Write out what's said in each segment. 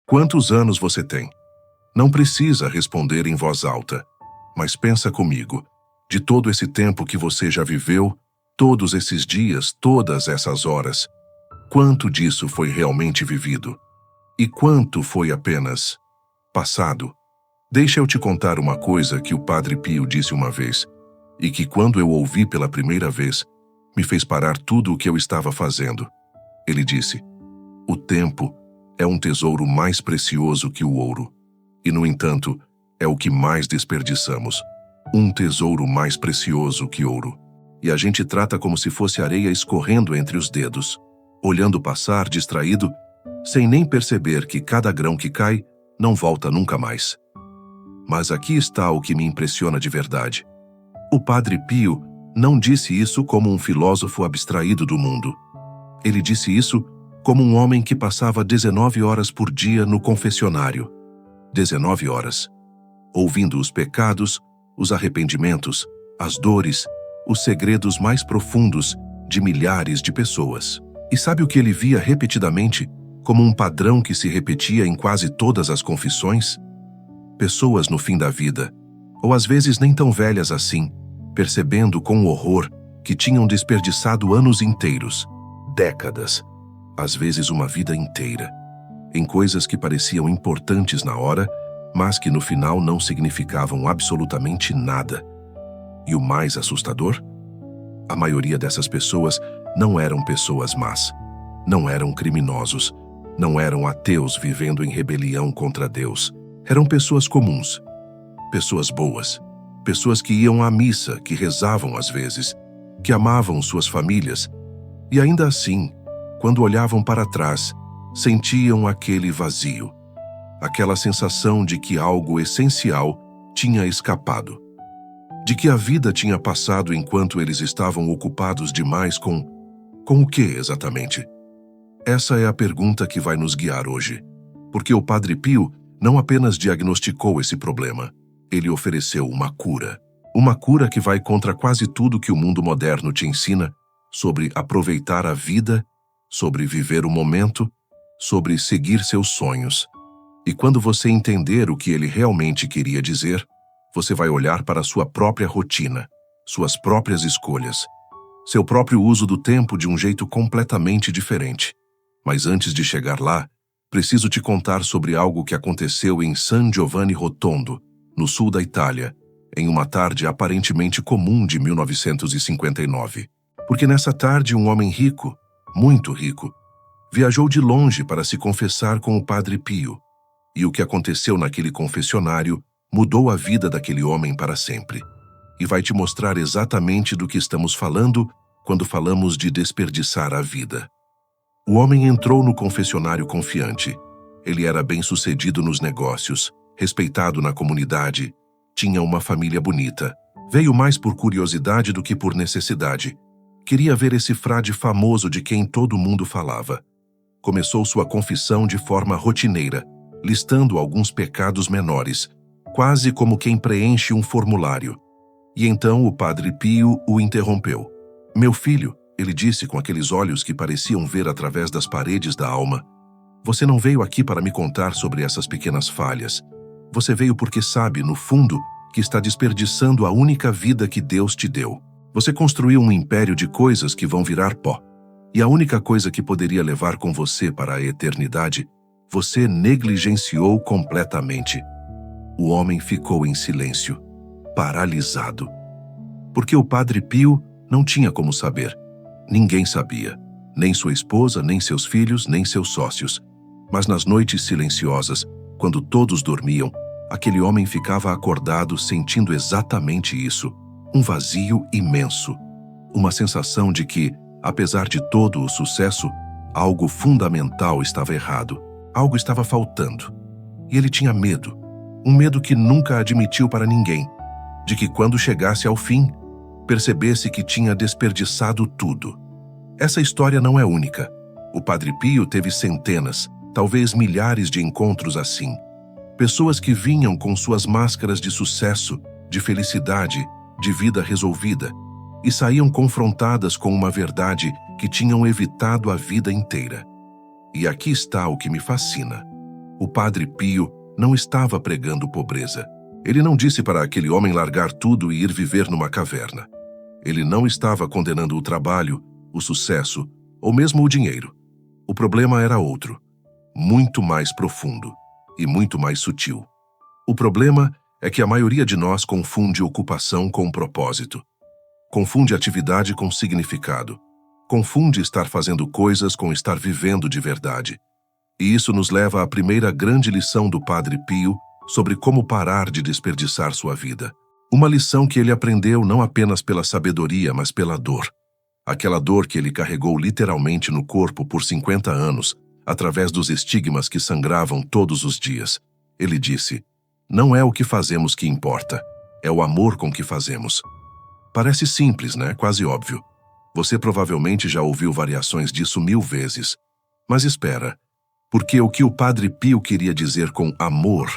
Quantos anos você tem? Não precisa responder em voz alta, mas pensa comigo. De todo esse tempo que você já viveu, todos esses dias, todas essas horas, quanto disso foi realmente vivido? E quanto foi apenas passado? Deixa eu te contar uma coisa que o Padre Pio disse uma vez, e que quando eu ouvi pela primeira vez, me fez parar tudo o que eu estava fazendo. Ele disse: o tempo é um tesouro mais precioso que o ouro, e no entanto, é o que mais desperdiçamos. Um tesouro mais precioso que ouro. E a gente trata como se fosse areia escorrendo entre os dedos, olhando passar distraído, sem nem perceber que cada grão que cai não volta nunca mais. Mas aqui está o que me impressiona de verdade. O Padre Pio não disse isso como um filósofo abstraído do mundo. Ele disse isso como um homem que passava 19 horas por dia no confessionário. 19 horas. Ouvindo os pecados, os arrependimentos, as dores, os segredos mais profundos de milhares de pessoas. E sabe o que ele via repetidamente, como um padrão que se repetia em quase todas as confissões? Pessoas no fim da vida, ou às vezes nem tão velhas assim, percebendo com horror que tinham desperdiçado anos inteiros, décadas, às vezes uma vida inteira, em coisas que pareciam importantes na hora, mas que no final não significavam absolutamente nada. E o mais assustador? A maioria dessas pessoas não eram pessoas más, não eram criminosos, não eram ateus vivendo em rebelião contra Deus. Eram pessoas comuns, pessoas boas, pessoas que iam à missa, que rezavam às vezes, que amavam suas famílias, e ainda assim, quando olhavam para trás, sentiam aquele vazio, aquela sensação de que algo essencial tinha escapado, de que a vida tinha passado enquanto eles estavam ocupados demais com o que exatamente? Essa é a pergunta que vai nos guiar hoje, porque o Padre Pio não apenas diagnosticou esse problema, ele ofereceu uma cura que vai contra quase tudo que o mundo moderno te ensina sobre aproveitar a vida, sobre viver o momento, sobre seguir seus sonhos. E quando você entender o que ele realmente queria dizer, você vai olhar para sua própria rotina, suas próprias escolhas, seu próprio uso do tempo de um jeito completamente diferente. Mas antes de chegar lá, preciso te contar sobre algo que aconteceu em San Giovanni Rotondo, no sul da Itália, em uma tarde aparentemente comum de 1959. Porque nessa tarde um homem rico, muito rico, viajou de longe para se confessar com o Padre Pio. E o que aconteceu naquele confessionário mudou a vida daquele homem para sempre. E vai te mostrar exatamente do que estamos falando quando falamos de desperdiçar a vida. O homem entrou no confessionário confiante. Ele era bem-sucedido nos negócios, respeitado na comunidade, tinha uma família bonita. Veio mais por curiosidade do que por necessidade. Queria ver esse frade famoso de quem todo mundo falava. Começou sua confissão de forma rotineira, listando alguns pecados menores, quase como quem preenche um formulário. E então o Padre Pio o interrompeu. Meu filho, ele disse com aqueles olhos que pareciam ver através das paredes da alma, você não veio aqui para me contar sobre essas pequenas falhas. Você veio porque sabe, no fundo, que está desperdiçando a única vida que Deus te deu. Você construiu um império de coisas que vão virar pó. E a única coisa que poderia levar com você para a eternidade, você negligenciou completamente. O homem ficou em silêncio, paralisado. Porque o Padre Pio não tinha como saber. Ninguém sabia, nem sua esposa, nem seus filhos, nem seus sócios. Mas nas noites silenciosas, quando todos dormiam, aquele homem ficava acordado sentindo exatamente isso, um vazio imenso, uma sensação de que, apesar de todo o sucesso, algo fundamental estava errado, algo estava faltando. E ele tinha medo, um medo que nunca admitiu para ninguém, de que quando chegasse ao fim, percebesse que tinha desperdiçado tudo. Essa história não é única. O Padre Pio teve centenas, talvez milhares de encontros assim. Pessoas que vinham com suas máscaras de sucesso, de felicidade, de vida resolvida, e saíam confrontadas com uma verdade que tinham evitado a vida inteira. E aqui está o que me fascina. O Padre Pio não estava pregando pobreza. Ele não disse para aquele homem largar tudo e ir viver numa caverna. Ele não estava condenando o trabalho, o sucesso ou mesmo o dinheiro. O problema era outro, muito mais profundo e muito mais sutil. O problema é que a maioria de nós confunde ocupação com propósito. Confunde atividade com significado. Confunde estar fazendo coisas com estar vivendo de verdade. E isso nos leva à primeira grande lição do Padre Pio sobre como parar de desperdiçar sua vida. Uma lição que ele aprendeu não apenas pela sabedoria, mas pela dor. Aquela dor que ele carregou literalmente no corpo por 50 anos, através dos estigmas que sangravam todos os dias. Ele disse: "Não é o que fazemos que importa, é o amor com que fazemos." Parece simples, né? Quase óbvio. Você provavelmente já ouviu variações disso 1000 vezes. Mas espera, porque o que o Padre Pio queria dizer com amor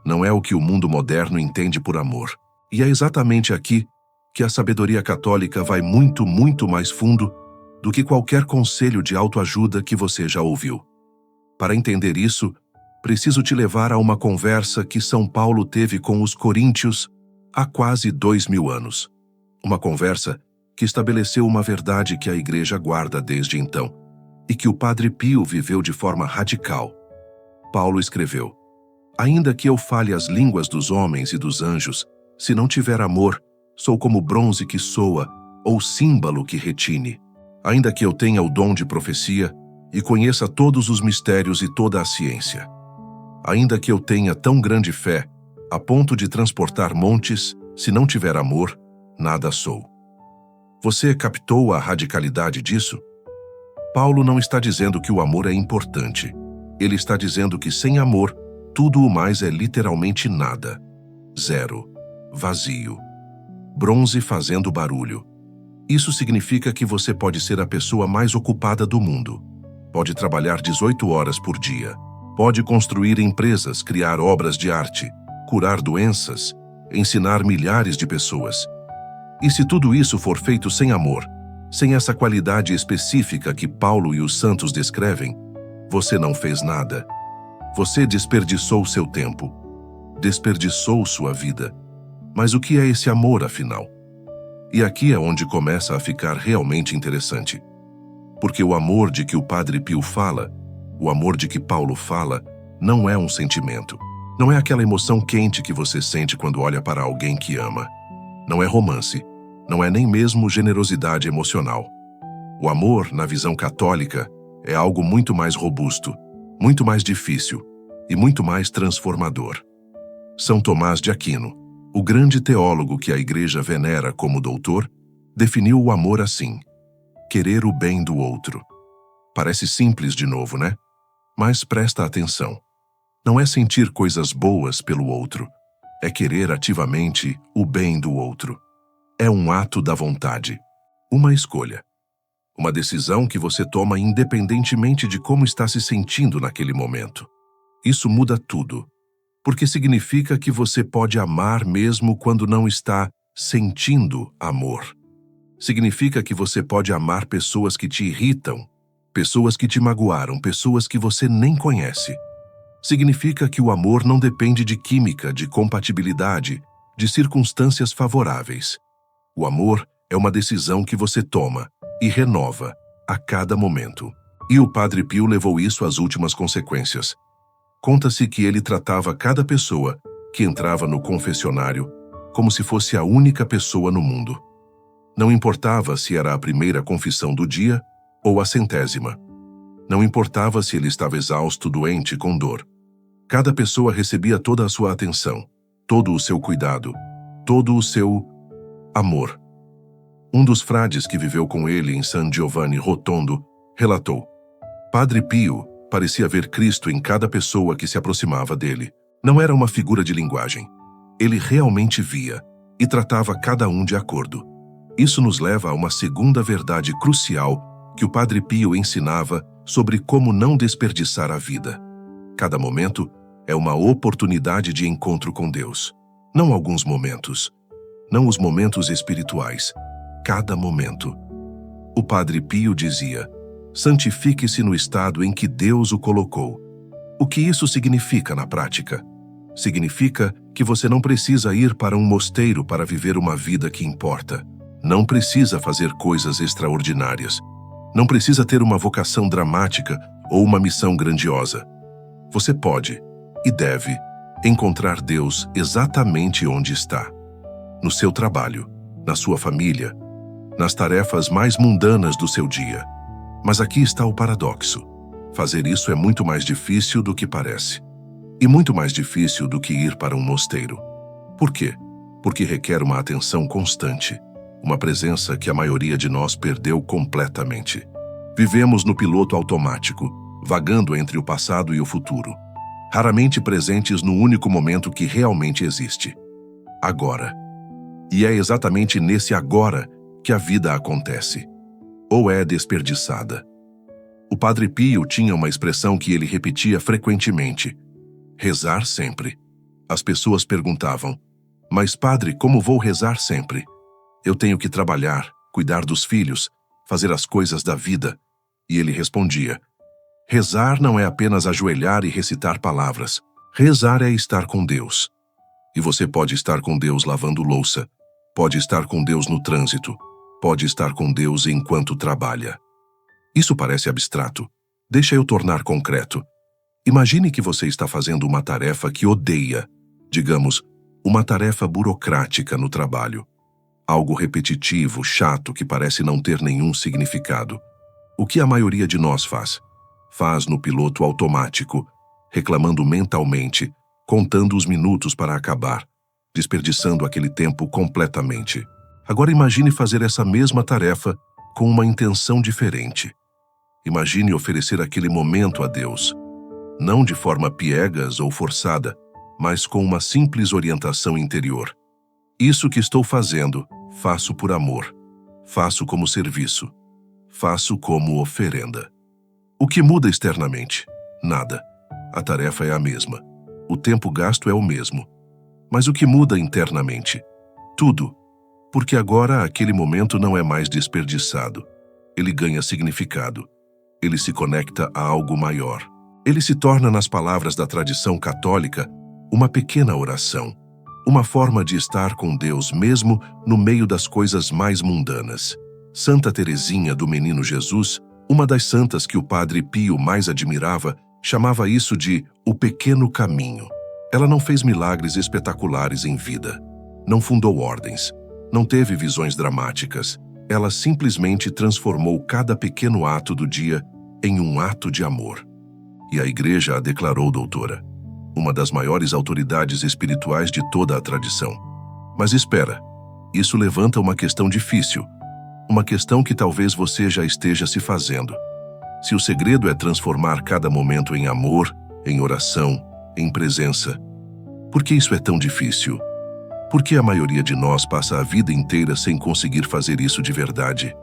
não é o que o mundo moderno entende por amor. E é exatamente aqui que a sabedoria católica vai muito, muito mais fundo do que qualquer conselho de autoajuda que você já ouviu. Para entender isso, preciso te levar a uma conversa que São Paulo teve com os coríntios há quase 2000 anos. Uma conversa que estabeleceu uma verdade que a Igreja guarda desde então e que o Padre Pio viveu de forma radical. Paulo escreveu: "Ainda que eu fale as línguas dos homens e dos anjos, se não tiver amor, sou como bronze que soa ou símbolo que retine. Ainda que eu tenha o dom de profecia e conheça todos os mistérios e toda a ciência. Ainda que eu tenha tão grande fé, a ponto de transportar montes, se não tiver amor, nada sou." Você captou a radicalidade disso? Paulo não está dizendo que o amor é importante. Ele está dizendo que sem amor, tudo o mais é literalmente nada. Zero. Vazio. Bronze fazendo barulho. Isso significa que você pode ser a pessoa mais ocupada do mundo. Pode trabalhar 18 horas por dia. Pode construir empresas, criar obras de arte, curar doenças, ensinar milhares de pessoas. E se tudo isso for feito sem amor, sem essa qualidade específica que Paulo e os santos descrevem, você não fez nada. Você desperdiçou seu tempo. Desperdiçou sua vida. Mas o que é esse amor, afinal? E aqui é onde começa a ficar realmente interessante. Porque o amor de que o Padre Pio fala, o amor de que Paulo fala, não é um sentimento. Não é aquela emoção quente que você sente quando olha para alguém que ama. Não é romance. Não é nem mesmo generosidade emocional. O amor, na visão católica, é algo muito mais robusto, muito mais difícil e muito mais transformador. São Tomás de Aquino, o grande teólogo que a Igreja venera como doutor, definiu o amor assim: querer o bem do outro. Parece simples de novo, né? Mas presta atenção. Não é sentir coisas boas pelo outro, é querer ativamente o bem do outro. É um ato da vontade, uma escolha. Uma decisão que você toma independentemente de como está se sentindo naquele momento. Isso muda tudo, porque significa que você pode amar mesmo quando não está sentindo amor. Significa que você pode amar pessoas que te irritam, pessoas que te magoaram, pessoas que você nem conhece. Significa que o amor não depende de química, de compatibilidade, de circunstâncias favoráveis. O amor é uma decisão que você toma e renova a cada momento. E o Padre Pio levou isso às últimas consequências. Conta-se que ele tratava cada pessoa que entrava no confessionário como se fosse a única pessoa no mundo. Não importava se era a primeira confissão do dia ou a 100ª. Não importava se ele estava exausto, doente, com dor. Cada pessoa recebia toda a sua atenção, todo o seu cuidado, todo o seu amor. Um dos frades que viveu com ele em San Giovanni Rotondo relatou: Padre Pio parecia ver Cristo em cada pessoa que se aproximava dele. Não era uma figura de linguagem. Ele realmente via e tratava cada um de acordo. Isso nos leva a uma segunda verdade crucial que o Padre Pio ensinava sobre como não desperdiçar a vida. Cada momento é uma oportunidade de encontro com Deus. Não alguns momentos. Não os momentos espirituais. Cada momento. O Padre Pio dizia: santifique-se no estado em que Deus o colocou. O que isso significa na prática? Significa que você não precisa ir para um mosteiro para viver uma vida que importa. Não precisa fazer coisas extraordinárias. Não precisa ter uma vocação dramática ou uma missão grandiosa. Você pode e deve encontrar Deus exatamente onde está. No seu trabalho, na sua família, nas tarefas mais mundanas do seu dia. Mas aqui está o paradoxo. Fazer isso é muito mais difícil do que parece. E muito mais difícil do que ir para um mosteiro. Por quê? Porque requer uma atenção constante, uma presença que a maioria de nós perdeu completamente. Vivemos no piloto automático, vagando entre o passado e o futuro, raramente presentes no único momento que realmente existe. Agora. E é exatamente nesse agora que a vida acontece. Ou é desperdiçada. O Padre Pio tinha uma expressão que ele repetia frequentemente: rezar sempre. As pessoas perguntavam: mas padre, como vou rezar sempre? Eu tenho que trabalhar, cuidar dos filhos, fazer as coisas da vida. E ele respondia: rezar não é apenas ajoelhar e recitar palavras. Rezar é estar com Deus. E você pode estar com Deus lavando louça, pode estar com Deus no trânsito, pode estar com Deus enquanto trabalha. Isso parece abstrato. Deixa eu tornar concreto. Imagine que você está fazendo uma tarefa que odeia, digamos, uma tarefa burocrática no trabalho. Algo repetitivo, chato, que parece não ter nenhum significado. O que a maioria de nós faz? Faz no piloto automático, reclamando mentalmente, contando os minutos para acabar, desperdiçando aquele tempo completamente. Agora imagine fazer essa mesma tarefa com uma intenção diferente. Imagine oferecer aquele momento a Deus, não de forma piegas ou forçada, mas com uma simples orientação interior. Isso que estou fazendo, faço por amor, faço como serviço, faço como oferenda. O que muda externamente? Nada. A tarefa é a mesma. O tempo gasto é o mesmo. Mas o que muda internamente? Tudo. Porque agora aquele momento não é mais desperdiçado. Ele ganha significado. Ele se conecta a algo maior. Ele se torna, nas palavras da tradição católica, uma pequena oração. Uma forma de estar com Deus mesmo no meio das coisas mais mundanas. Santa Teresinha do Menino Jesus, uma das santas que o Padre Pio mais admirava, chamava isso de o pequeno caminho. Ela não fez milagres espetaculares em vida. Não fundou ordens. Não teve visões dramáticas. Ela simplesmente transformou cada pequeno ato do dia em um ato de amor. E a Igreja a declarou doutora, uma das maiores autoridades espirituais de toda a tradição. Mas espera, isso levanta uma questão difícil, uma questão que talvez você já esteja se fazendo. Se o segredo é transformar cada momento em amor, em oração, em presença, por que isso é tão difícil? Por que a maioria de nós passa a vida inteira sem conseguir fazer isso de verdade?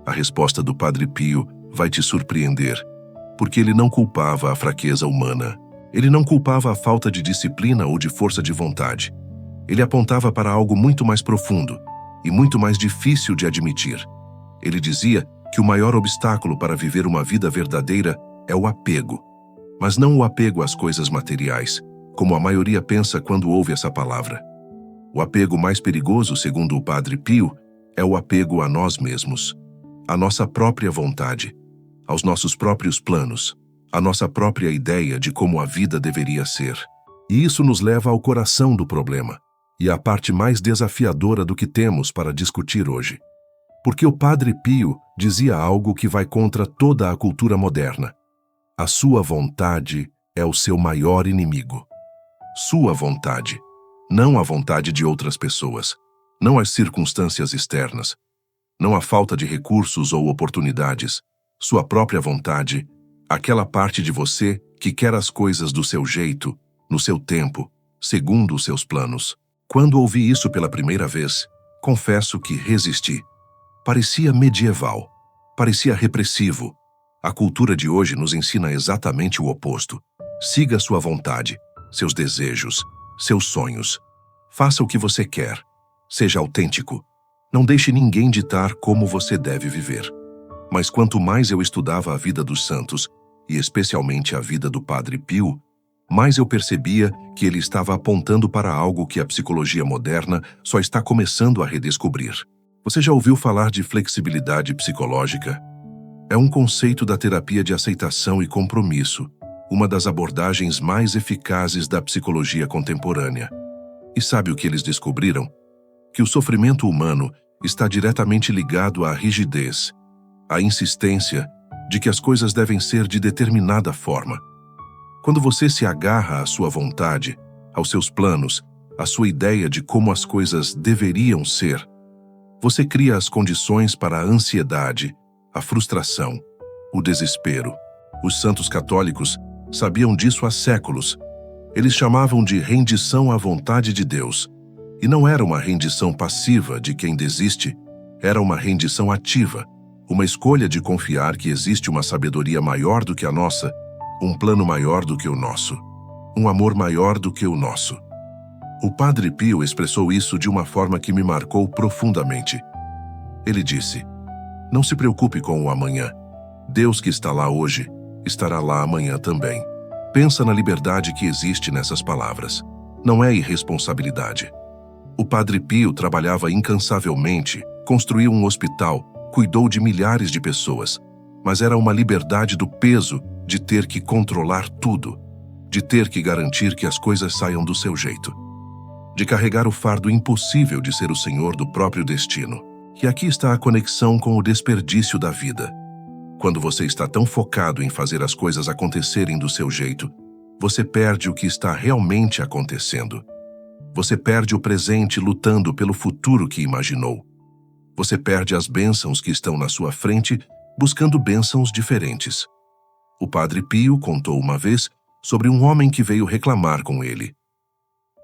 A resposta do Padre Pio vai te surpreender, porque ele não culpava a fraqueza humana. Ele não culpava a falta de disciplina ou de força de vontade. Ele apontava para algo muito mais profundo e muito mais difícil de admitir. Ele dizia que o maior obstáculo para viver uma vida verdadeira é o apego. Mas não o apego às coisas materiais, como a maioria pensa quando ouve essa palavra. O apego mais perigoso, segundo o Padre Pio, é o apego a nós mesmos, à nossa própria vontade, aos nossos próprios planos, à nossa própria ideia de como a vida deveria ser. E isso nos leva ao coração do problema, e à parte mais desafiadora do que temos para discutir hoje. Porque o Padre Pio dizia algo que vai contra toda a cultura moderna. A sua vontade é o seu maior inimigo. Sua vontade. Não a vontade de outras pessoas, não as circunstâncias externas, não a falta de recursos ou oportunidades, sua própria vontade, aquela parte de você que quer as coisas do seu jeito, no seu tempo, segundo os seus planos. Quando ouvi isso pela primeira vez, confesso que resisti. Parecia medieval, parecia repressivo. A cultura de hoje nos ensina exatamente o oposto. Siga sua vontade, seus desejos, seus sonhos. Faça o que você quer. Seja autêntico. Não deixe ninguém ditar como você deve viver. Mas quanto mais eu estudava a vida dos santos, e especialmente a vida do Padre Pio, mais eu percebia que ele estava apontando para algo que a psicologia moderna só está começando a redescobrir. Você já ouviu falar de flexibilidade psicológica? É um conceito da terapia de aceitação e compromisso, uma das abordagens mais eficazes da psicologia contemporânea. E sabe o que eles descobriram? Que o sofrimento humano está diretamente ligado à rigidez, à insistência de que as coisas devem ser de determinada forma. Quando você se agarra à sua vontade, aos seus planos, à sua ideia de como as coisas deveriam ser, você cria as condições para a ansiedade, a frustração, o desespero. Os santos católicos sabiam disso há séculos. Eles chamavam de rendição à vontade de Deus. E não era uma rendição passiva de quem desiste, era uma rendição ativa, uma escolha de confiar que existe uma sabedoria maior do que a nossa, um plano maior do que o nosso, um amor maior do que o nosso. O Padre Pio expressou isso de uma forma que me marcou profundamente. Ele disse: "Não se preocupe com o amanhã. Deus que está lá hoje, estará lá amanhã também." Pensa na liberdade que existe nessas palavras. Não é irresponsabilidade. O Padre Pio trabalhava incansavelmente, construiu um hospital, cuidou de milhares de pessoas, mas era uma liberdade do peso de ter que controlar tudo, de ter que garantir que as coisas saiam do seu jeito, de carregar o fardo impossível de ser o senhor do próprio destino. E aqui está a conexão com o desperdício da vida. Quando você está tão focado em fazer as coisas acontecerem do seu jeito, você perde o que está realmente acontecendo. Você perde o presente lutando pelo futuro que imaginou. Você perde as bênçãos que estão na sua frente, buscando bênçãos diferentes. O Padre Pio contou uma vez sobre um homem que veio reclamar com ele.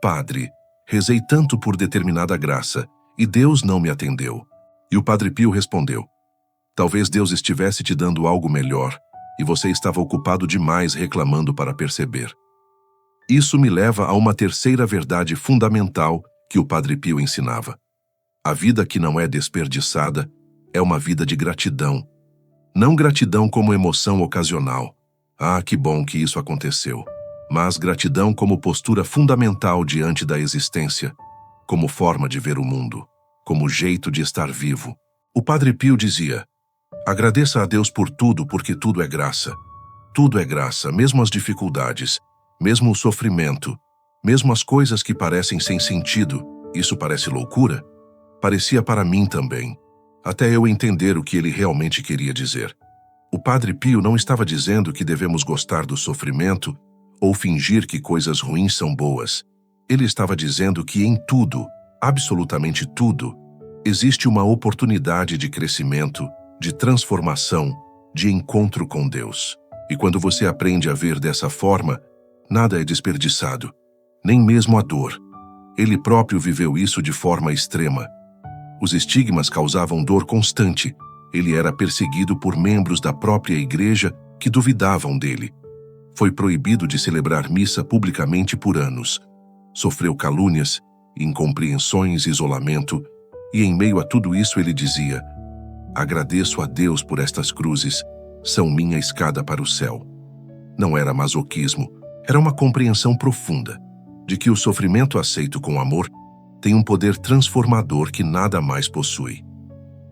"Padre, rezei tanto por determinada graça, e Deus não me atendeu." E o Padre Pio respondeu: "Talvez Deus estivesse te dando algo melhor, e você estava ocupado demais reclamando para perceber." Isso me leva a uma terceira verdade fundamental que o Padre Pio ensinava. A vida que não é desperdiçada é uma vida de gratidão. Não gratidão como emoção ocasional. "Ah, que bom que isso aconteceu." Mas gratidão como postura fundamental diante da existência, como forma de ver o mundo, como jeito de estar vivo. O Padre Pio dizia: "Agradeça a Deus por tudo, porque tudo é graça. Tudo é graça, mesmo as dificuldades, mesmo o sofrimento, mesmo as coisas que parecem sem sentido. Isso parece loucura? Parecia para mim também, até eu entender o que ele realmente queria dizer." O Padre Pio não estava dizendo que devemos gostar do sofrimento ou fingir que coisas ruins são boas. Ele estava dizendo que em tudo, absolutamente tudo, existe uma oportunidade de crescimento, de transformação, de encontro com Deus. E quando você aprende a ver dessa forma, nada é desperdiçado, nem mesmo a dor. Ele próprio viveu isso de forma extrema. Os estigmas causavam dor constante. Ele era perseguido por membros da própria igreja que duvidavam dele. Foi proibido de celebrar missa publicamente por anos. Sofreu calúnias, incompreensões, isolamento, e em meio a tudo isso ele dizia: "Agradeço a Deus por estas cruzes, são minha escada para o céu." Não era masoquismo, era uma compreensão profunda de que o sofrimento aceito com amor tem um poder transformador que nada mais possui.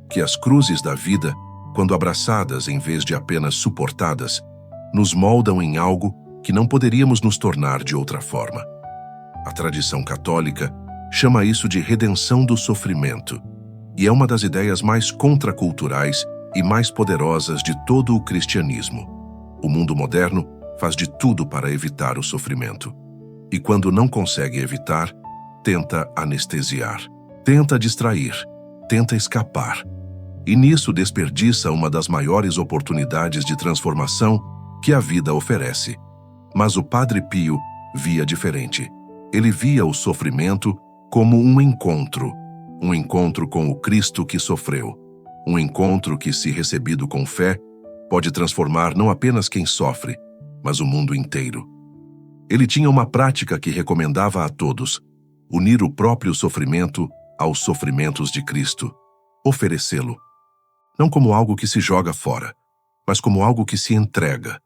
Que as cruzes da vida, quando abraçadas em vez de apenas suportadas, nos moldam em algo que não poderíamos nos tornar de outra forma. A tradição católica chama isso de redenção do sofrimento, e é uma das ideias mais contraculturais e mais poderosas de todo o cristianismo. O mundo moderno faz de tudo para evitar o sofrimento. E quando não consegue evitar, tenta anestesiar, tenta distrair, tenta escapar. E nisso desperdiça uma das maiores oportunidades de transformação que a vida oferece. Mas o Padre Pio via diferente. Ele via o sofrimento como um encontro com o Cristo que sofreu, um encontro que, se recebido com fé, pode transformar não apenas quem sofre, mas o mundo inteiro. Ele tinha uma prática que recomendava a todos: unir o próprio sofrimento aos sofrimentos de Cristo, oferecê-lo, não como algo que se joga fora, mas como algo que se entrega,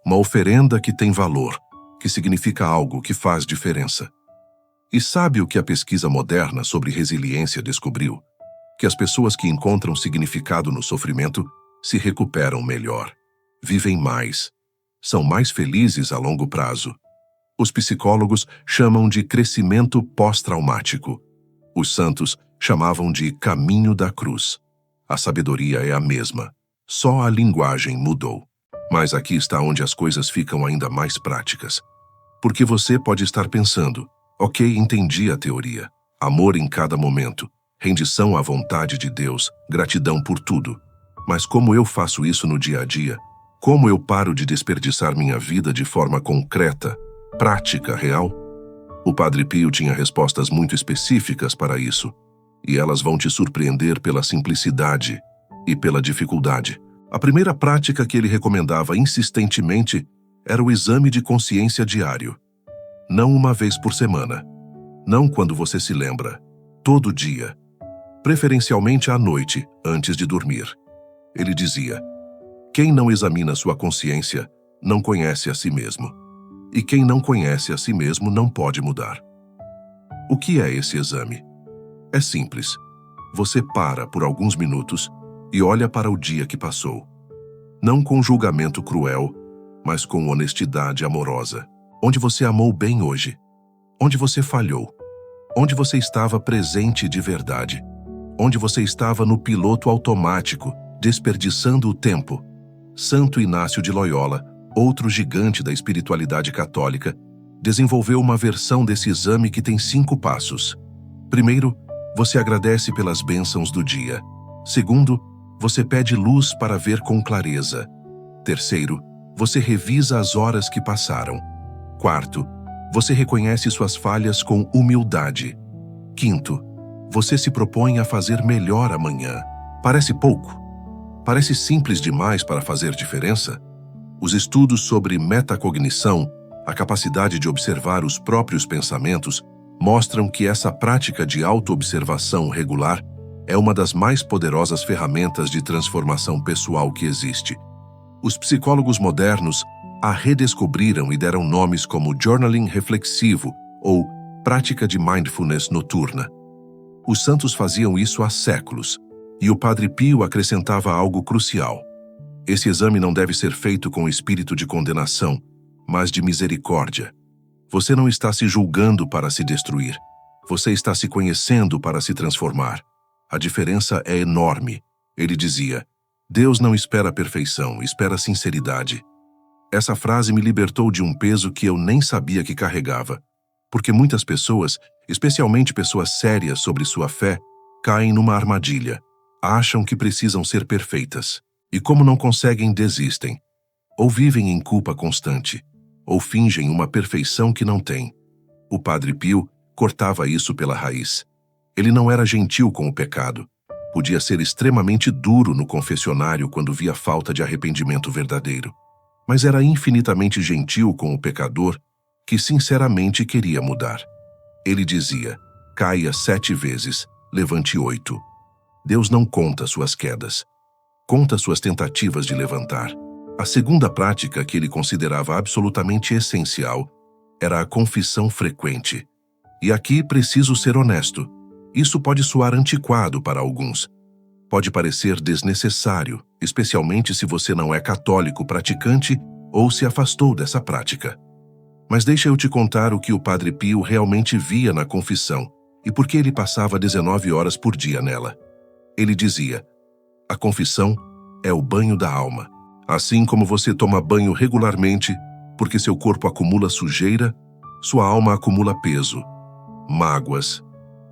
uma oferenda que tem valor, que significa algo que faz diferença. E sabe o que a pesquisa moderna sobre resiliência descobriu? Que as pessoas que encontram significado no sofrimento se recuperam melhor, vivem mais, são mais felizes a longo prazo. Os psicólogos chamam de crescimento pós-traumático. Os santos chamavam de caminho da cruz. A sabedoria é a mesma, só a linguagem mudou. Mas aqui está onde as coisas ficam ainda mais práticas. Porque você pode estar pensando, ok, entendi a teoria. Amor em cada momento, rendição à vontade de Deus, gratidão por tudo. Mas como eu faço isso no dia a dia? Como eu paro de desperdiçar minha vida de forma concreta, prática, real? O Padre Pio tinha respostas muito específicas para isso, e elas vão te surpreender pela simplicidade e pela dificuldade. A primeira prática que ele recomendava insistentemente era o exame de consciência diário. Não uma vez por semana, não quando você se lembra, todo dia, preferencialmente à noite, antes de dormir. Ele dizia: quem não examina sua consciência não conhece a si mesmo. E quem não conhece a si mesmo não pode mudar. O que é esse exame? É simples. Você para por alguns minutos e olha para o dia que passou. Não com julgamento cruel, mas com honestidade amorosa. Onde você amou bem hoje? Onde você falhou? Onde você estava presente de verdade? Onde você estava no piloto automático, desperdiçando o tempo? Santo Inácio de Loyola, outro gigante da espiritualidade católica, desenvolveu uma versão desse exame que tem 5 passos. Primeiro, você agradece pelas bênçãos do dia. Segundo, você pede luz para ver com clareza. Terceiro, você revisa as horas que passaram. Quarto, você reconhece suas falhas com humildade. Quinto, você se propõe a fazer melhor amanhã. Parece pouco? Parece simples demais para fazer diferença? Os estudos sobre metacognição, a capacidade de observar os próprios pensamentos, mostram que essa prática de autoobservação regular é uma das mais poderosas ferramentas de transformação pessoal que existe. Os psicólogos modernos a redescobriram e deram nomes como journaling reflexivo ou prática de mindfulness noturna. Os santos faziam isso há séculos, e o Padre Pio acrescentava algo crucial. Esse exame não deve ser feito com espírito de condenação, mas de misericórdia. Você não está se julgando para se destruir. Você está se conhecendo para se transformar. A diferença é enorme. Ele dizia: Deus não espera a perfeição, espera a sinceridade. Essa frase me libertou de um peso que eu nem sabia que carregava. Porque muitas pessoas, especialmente pessoas sérias sobre sua fé, caem numa armadilha. Acham que precisam ser perfeitas. E como não conseguem, desistem. Ou vivem em culpa constante, ou fingem uma perfeição que não têm. O Padre Pio cortava isso pela raiz. Ele não era gentil com o pecado. Podia ser extremamente duro no confessionário quando via falta de arrependimento verdadeiro. Mas era infinitamente gentil com o pecador que sinceramente queria mudar. Ele dizia: caia 7 vezes, levante 8. Deus não conta suas quedas. Conta suas tentativas de levantar. A segunda prática que ele considerava absolutamente essencial era a confissão frequente. E aqui preciso ser honesto. Isso pode soar antiquado para alguns. Pode parecer desnecessário, especialmente se você não é católico praticante ou se afastou dessa prática. Mas deixa eu te contar o que o Padre Pio realmente via na confissão e por que ele passava 19 horas por dia nela. Ele dizia: a confissão é o banho da alma. Assim como você toma banho regularmente, porque seu corpo acumula sujeira, sua alma acumula peso, mágoas,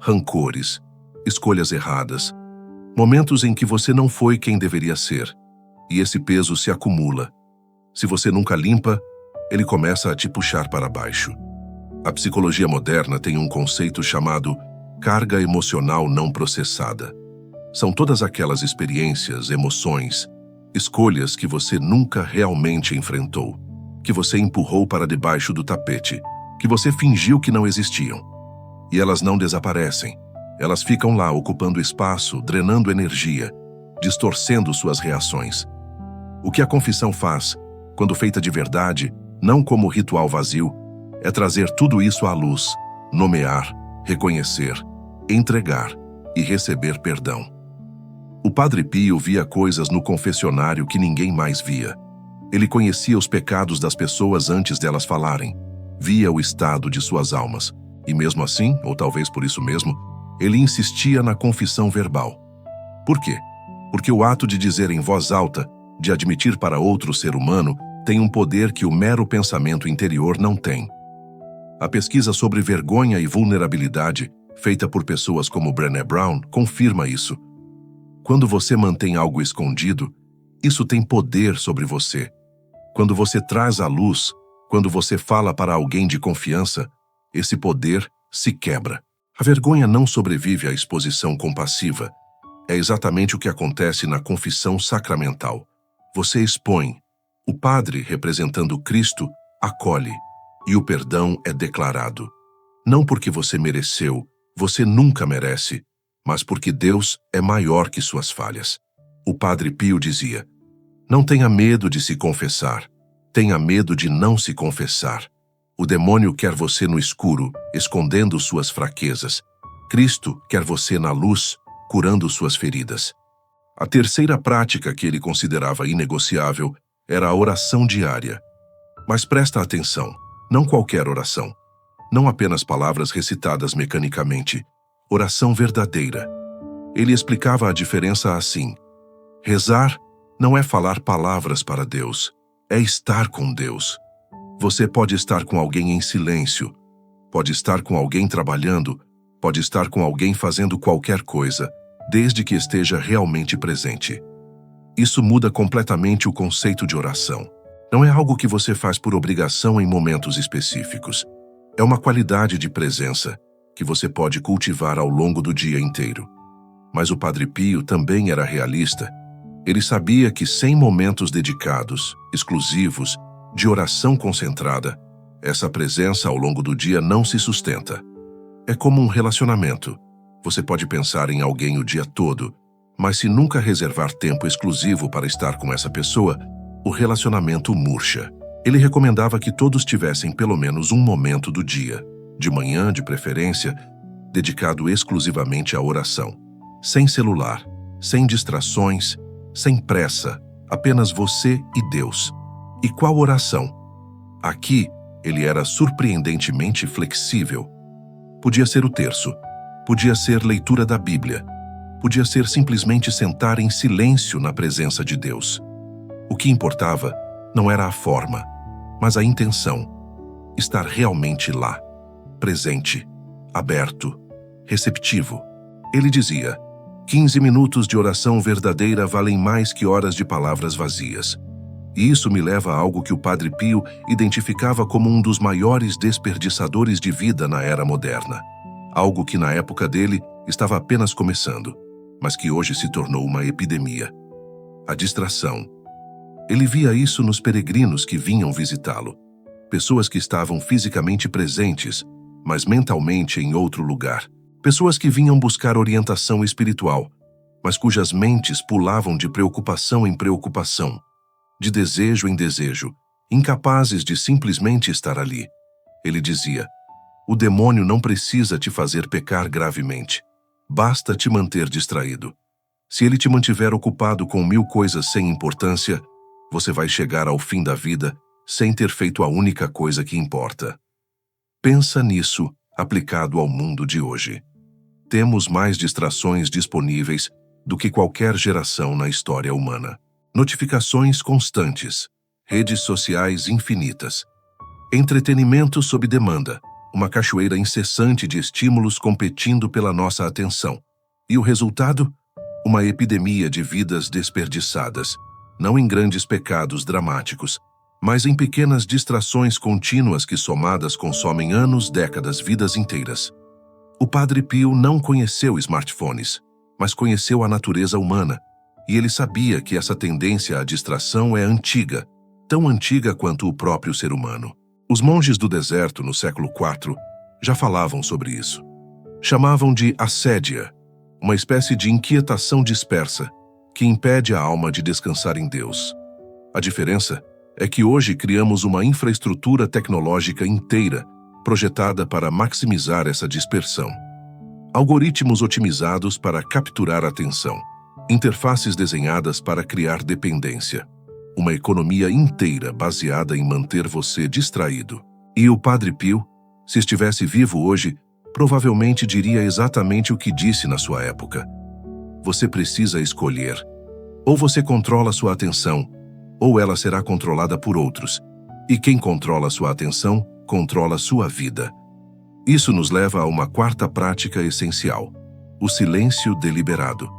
rancores, escolhas erradas, momentos em que você não foi quem deveria ser, e esse peso se acumula. Se você nunca limpa, ele começa a te puxar para baixo. A psicologia moderna tem um conceito chamado carga emocional não processada. São todas aquelas experiências, emoções, escolhas que você nunca realmente enfrentou, que você empurrou para debaixo do tapete, que você fingiu que não existiam. E elas não desaparecem. Elas ficam lá ocupando espaço, drenando energia, distorcendo suas reações. O que a confissão faz? quando feita de verdade, não como ritual vazio, é trazer tudo isso à luz, nomear, reconhecer, entregar e receber perdão. O Padre Pio via coisas no confessionário que ninguém mais via. Ele conhecia os pecados das pessoas antes delas falarem, via o estado de suas almas, e mesmo assim, ou talvez por isso mesmo, ele insistia na confissão verbal. Por quê? Porque o ato de dizer em voz alta, de admitir para outro ser humano, tem um poder que o mero pensamento interior não tem. A pesquisa sobre vergonha e vulnerabilidade, feita por pessoas como Brené Brown, confirma isso. Quando você mantém algo escondido, isso tem poder sobre você. Quando você traz à luz, quando você fala para alguém de confiança, esse poder se quebra. A vergonha não sobrevive à exposição compassiva. É exatamente o que acontece na confissão sacramental. Você expõe. O padre, representando Cristo, acolhe. E o perdão é declarado. Não porque você mereceu, você nunca merece, mas porque Deus é maior que suas falhas. O Padre Pio dizia: não tenha medo de se confessar, tenha medo de não se confessar. O demônio quer você no escuro, escondendo suas fraquezas. Cristo quer você na luz, curando suas feridas. A terceira prática que ele considerava inegociável era a oração diária. Mas presta atenção, não qualquer oração. Não apenas palavras recitadas mecanicamente. Oração verdadeira. Ele explicava a diferença assim: rezar não é falar palavras para Deus, é estar com Deus. Você pode estar com alguém em silêncio, pode estar com alguém trabalhando, pode estar com alguém fazendo qualquer coisa, desde que esteja realmente presente. Isso muda completamente o conceito de oração. Não é algo que você faz por obrigação em momentos específicos. É uma qualidade de presença que você pode cultivar ao longo do dia inteiro. Mas o Padre Pio também era realista. Ele sabia que sem momentos dedicados, exclusivos, de oração concentrada, essa presença ao longo do dia não se sustenta. É como um relacionamento. Você pode pensar em alguém o dia todo, mas se nunca reservar tempo exclusivo para estar com essa pessoa, o relacionamento murcha. Ele recomendava que todos tivessem pelo menos um momento do dia, de manhã de preferência, dedicado exclusivamente à oração. Sem celular, sem distrações, sem pressa, apenas você e Deus. E qual oração? Aqui, ele era surpreendentemente flexível. Podia ser o terço, podia ser leitura da Bíblia, podia ser simplesmente sentar em silêncio na presença de Deus. O que importava não era a forma, mas a intenção. Estar realmente lá, presente, aberto, receptivo. Ele dizia: 15 minutos de oração verdadeira valem mais que horas de palavras vazias. E isso me leva a algo que o Padre Pio identificava como um dos maiores desperdiçadores de vida na era moderna. Algo que na época dele estava apenas começando, mas que hoje se tornou uma epidemia. A distração. Ele via isso nos peregrinos que vinham visitá-lo. Pessoas que estavam fisicamente presentes, mas mentalmente em outro lugar. Pessoas que vinham buscar orientação espiritual, mas cujas mentes pulavam de preocupação em preocupação, de desejo em desejo, incapazes de simplesmente estar ali. Ele dizia: o demônio não precisa te fazer pecar gravemente. Basta te manter distraído. Se ele te mantiver ocupado com 1000 coisas sem importância, você vai chegar ao fim da vida sem ter feito a única coisa que importa. Pensa nisso aplicado ao mundo de hoje. Temos mais distrações disponíveis do que qualquer geração na história humana. Notificações constantes, redes sociais infinitas, entretenimento sob demanda, uma cachoeira incessante de estímulos competindo pela nossa atenção. E o resultado? Uma epidemia de vidas desperdiçadas, não em grandes pecados dramáticos, mas em pequenas distrações contínuas que somadas consomem anos, décadas, vidas inteiras. O Padre Pio não conheceu smartphones, mas conheceu a natureza humana, e ele sabia que essa tendência à distração é antiga, tão antiga quanto o próprio ser humano. Os monges do deserto, no século IV, já falavam sobre isso. Chamavam de assédia, uma espécie de inquietação dispersa, que impede a alma de descansar em Deus. A diferença é que hoje criamos uma infraestrutura tecnológica inteira projetada para maximizar essa dispersão. Algoritmos otimizados para capturar a atenção, interfaces desenhadas para criar dependência, uma economia inteira baseada em manter você distraído. E o Padre Pio, se estivesse vivo hoje, provavelmente diria exatamente o que disse na sua época. Você precisa escolher. Ou você controla sua atenção, ou ela será controlada por outros. E quem controla sua atenção, controla sua vida. Isso nos leva a uma quarta prática essencial: o silêncio deliberado.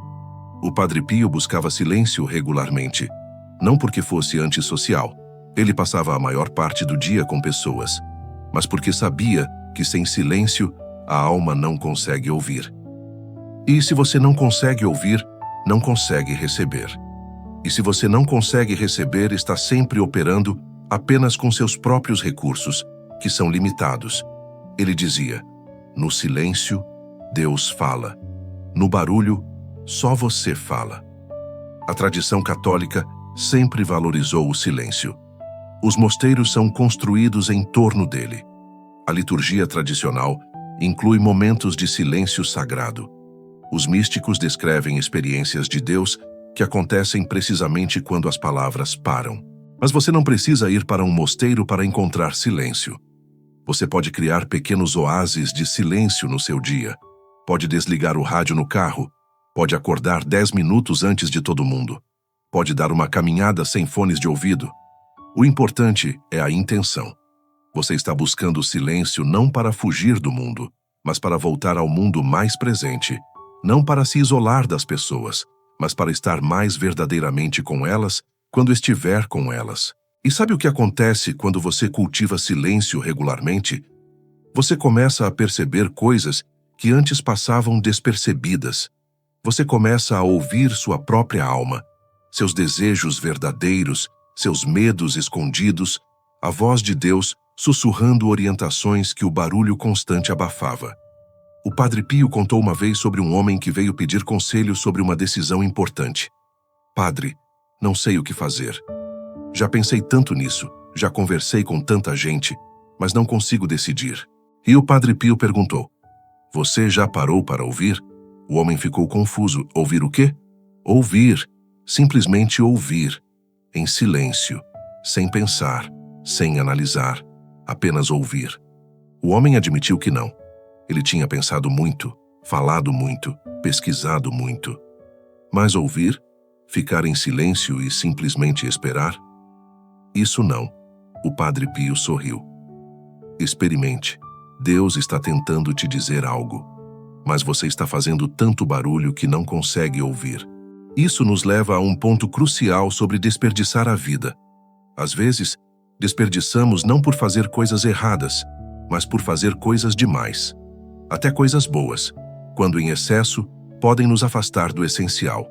O Padre Pio buscava silêncio regularmente, não porque fosse antissocial. Ele passava a maior parte do dia com pessoas, mas porque sabia que sem silêncio a alma não consegue ouvir. E se você não consegue ouvir, não consegue receber. E se você não consegue receber, está sempre operando apenas com seus próprios recursos, que são limitados. Ele dizia: no silêncio, Deus fala. No barulho, só você fala. A tradição católica sempre valorizou o silêncio. Os mosteiros são construídos em torno dele. A liturgia tradicional inclui momentos de silêncio sagrado. Os místicos descrevem experiências de Deus que acontecem precisamente quando as palavras param. Mas você não precisa ir para um mosteiro para encontrar silêncio. Você pode criar pequenos oásis de silêncio no seu dia. Pode desligar o rádio no carro. Pode acordar 10 minutos antes de todo mundo. Pode dar uma caminhada sem fones de ouvido. O importante é a intenção. Você está buscando o silêncio não para fugir do mundo, mas para voltar ao mundo mais presente. Não para se isolar das pessoas, mas para estar mais verdadeiramente com elas quando estiver com elas. E sabe o que acontece quando você cultiva silêncio regularmente? Você começa a perceber coisas que antes passavam despercebidas. Você começa a ouvir sua própria alma, seus desejos verdadeiros, seus medos escondidos, a voz de Deus sussurrando orientações que o barulho constante abafava. O Padre Pio contou uma vez sobre um homem que veio pedir conselho sobre uma decisão importante. Padre, não sei o que fazer. Já pensei tanto nisso, já conversei com tanta gente, mas não consigo decidir. E o Padre Pio perguntou: você já parou para ouvir? O homem ficou confuso. Ouvir o quê? Ouvir. Simplesmente ouvir. Em silêncio. Sem pensar. Sem analisar. Apenas ouvir. O homem admitiu que não. Ele tinha pensado muito, falado muito, pesquisado muito. Mas ouvir? Ficar em silêncio e simplesmente esperar? Isso não. O Padre Pio sorriu. Experimente. Deus está tentando te dizer algo, mas você está fazendo tanto barulho que não consegue ouvir. Isso nos leva a um ponto crucial sobre desperdiçar a vida. Às vezes, desperdiçamos não por fazer coisas erradas, mas por fazer coisas demais. Até coisas boas, quando em excesso, podem nos afastar do essencial.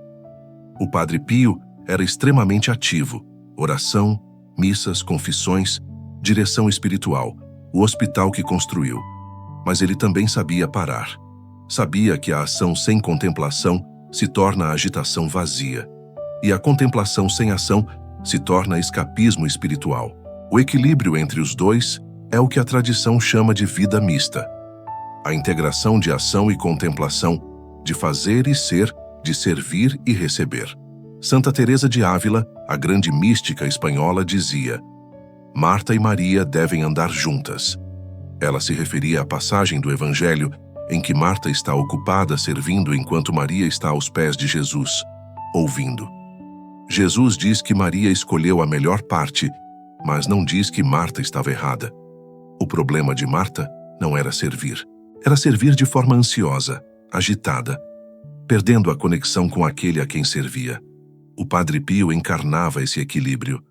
O Padre Pio era extremamente ativo. Oração, missas, confissões, direção espiritual, o hospital que construiu. Mas ele também sabia parar. Sabia que a ação sem contemplação se torna agitação vazia. E a contemplação sem ação se torna escapismo espiritual. O equilíbrio entre os dois é o que a tradição chama de vida mista. A integração de ação e contemplação, de fazer e ser, de servir e receber. Santa Teresa de Ávila, a grande mística espanhola, dizia: Marta e Maria devem andar juntas. Ela se referia à passagem do Evangelho em que Marta está ocupada servindo enquanto Maria está aos pés de Jesus, ouvindo. Jesus diz que Maria escolheu a melhor parte, mas não diz que Marta estava errada. O problema de Marta não era servir. Era servir de forma ansiosa, agitada, perdendo a conexão com aquele a quem servia. O Padre Pio encarnava esse equilíbrio.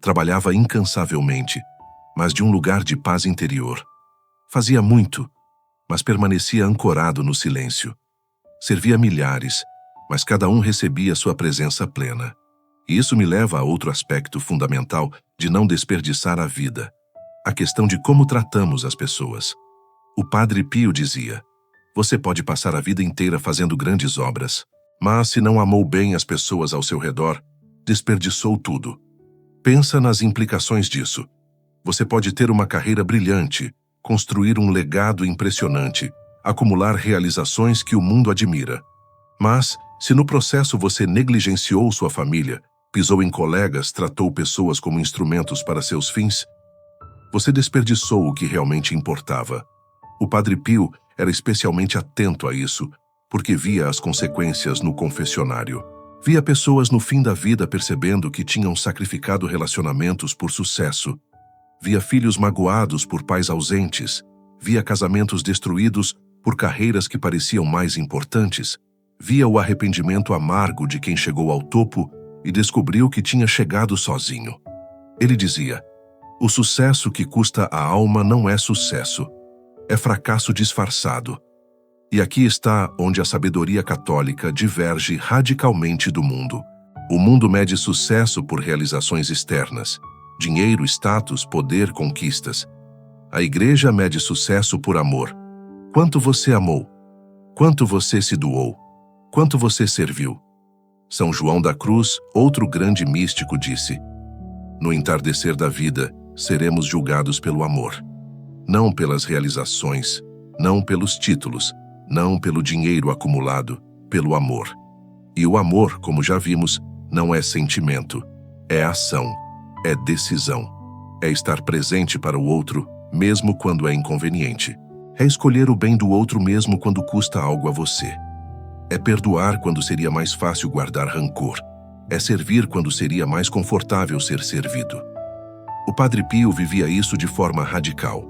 Trabalhava incansavelmente, mas de um lugar de paz interior. Fazia muito, mas permanecia ancorado no silêncio. Servia milhares, mas cada um recebia sua presença plena. E isso me leva a outro aspecto fundamental de não desperdiçar a vida: a questão de como tratamos as pessoas. O Padre Pio dizia: você pode passar a vida inteira fazendo grandes obras, mas se não amou bem as pessoas ao seu redor, desperdiçou tudo. Pensa nas implicações disso. Você pode ter uma carreira brilhante, construir um legado impressionante, acumular realizações que o mundo admira. Mas, se no processo você negligenciou sua família, pisou em colegas, tratou pessoas como instrumentos para seus fins, você desperdiçou o que realmente importava. O Padre Pio era especialmente atento a isso, porque via as consequências no confessionário. Via pessoas no fim da vida percebendo que tinham sacrificado relacionamentos por sucesso. Via filhos magoados por pais ausentes. Via casamentos destruídos por carreiras que pareciam mais importantes. Via o arrependimento amargo de quem chegou ao topo e descobriu que tinha chegado sozinho. Ele dizia: o sucesso que custa a alma não é sucesso, é fracasso disfarçado. E aqui está onde a sabedoria católica diverge radicalmente do mundo. O mundo mede sucesso por realizações externas, dinheiro, status, poder, conquistas. A Igreja mede sucesso por amor. Quanto você amou? Quanto você se doou? Quanto você serviu? São João da Cruz, outro grande místico, disse: no entardecer da vida, seremos julgados pelo amor. Não pelas realizações, não pelos títulos, não pelo dinheiro acumulado, pelo amor. E o amor, como já vimos, não é sentimento, é ação, é decisão. É estar presente para o outro, mesmo quando é inconveniente. É escolher o bem do outro mesmo quando custa algo a você. É perdoar quando seria mais fácil guardar rancor. É servir quando seria mais confortável ser servido. O Padre Pio vivia isso de forma radical.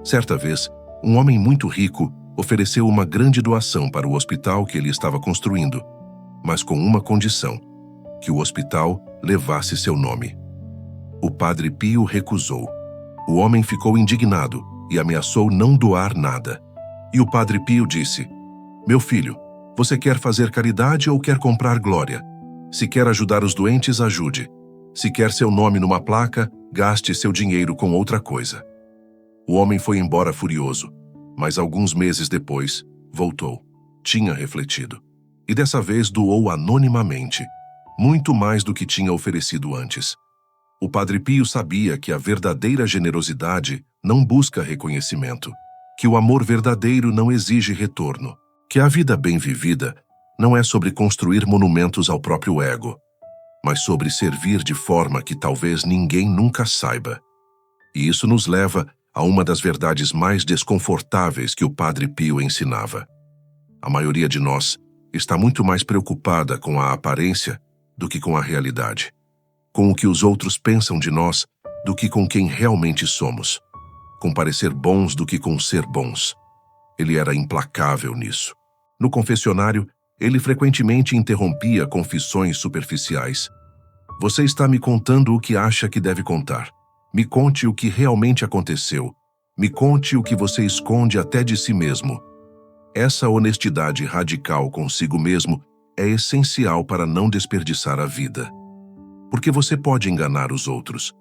Certa vez, um homem muito rico ofereceu uma grande doação para o hospital que ele estava construindo, mas com uma condição: que o hospital levasse seu nome. O Padre Pio recusou. O homem ficou indignado e ameaçou não doar nada. E o Padre Pio disse: meu filho, você quer fazer caridade ou quer comprar glória? Se quer ajudar os doentes, ajude. Se quer seu nome numa placa, gaste seu dinheiro com outra coisa. O homem foi embora furioso, mas alguns meses depois, voltou. Tinha refletido. E dessa vez doou anonimamente, muito mais do que tinha oferecido antes. O Padre Pio sabia que a verdadeira generosidade não busca reconhecimento, que o amor verdadeiro não exige retorno, que a vida bem vivida não é sobre construir monumentos ao próprio ego, mas sobre servir de forma que talvez ninguém nunca saiba. E isso nos leva a uma das verdades mais desconfortáveis que o Padre Pio ensinava. A maioria de nós está muito mais preocupada com a aparência do que com a realidade, com o que os outros pensam de nós do que com quem realmente somos, com parecer bons do que com ser bons. Ele era implacável nisso. No confessionário, ele frequentemente interrompia confissões superficiais. Você está me contando o que acha que deve contar. Me conte o que realmente aconteceu. Me conte o que você esconde até de si mesmo. Essa honestidade radical consigo mesmo é essencial para não desperdiçar a vida. Porque você pode enganar os outros.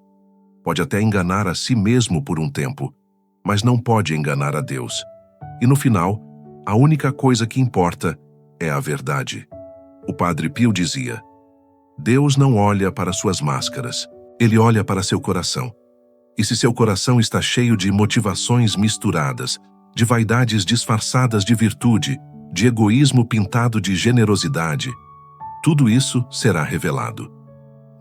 Pode até enganar a si mesmo por um tempo, mas não pode enganar a Deus. E no final, a única coisa que importa é a verdade. O Padre Pio dizia: Deus não olha para suas máscaras, Ele olha para seu coração. E se seu coração está cheio de motivações misturadas, de vaidades disfarçadas de virtude, de egoísmo pintado de generosidade, tudo isso será revelado.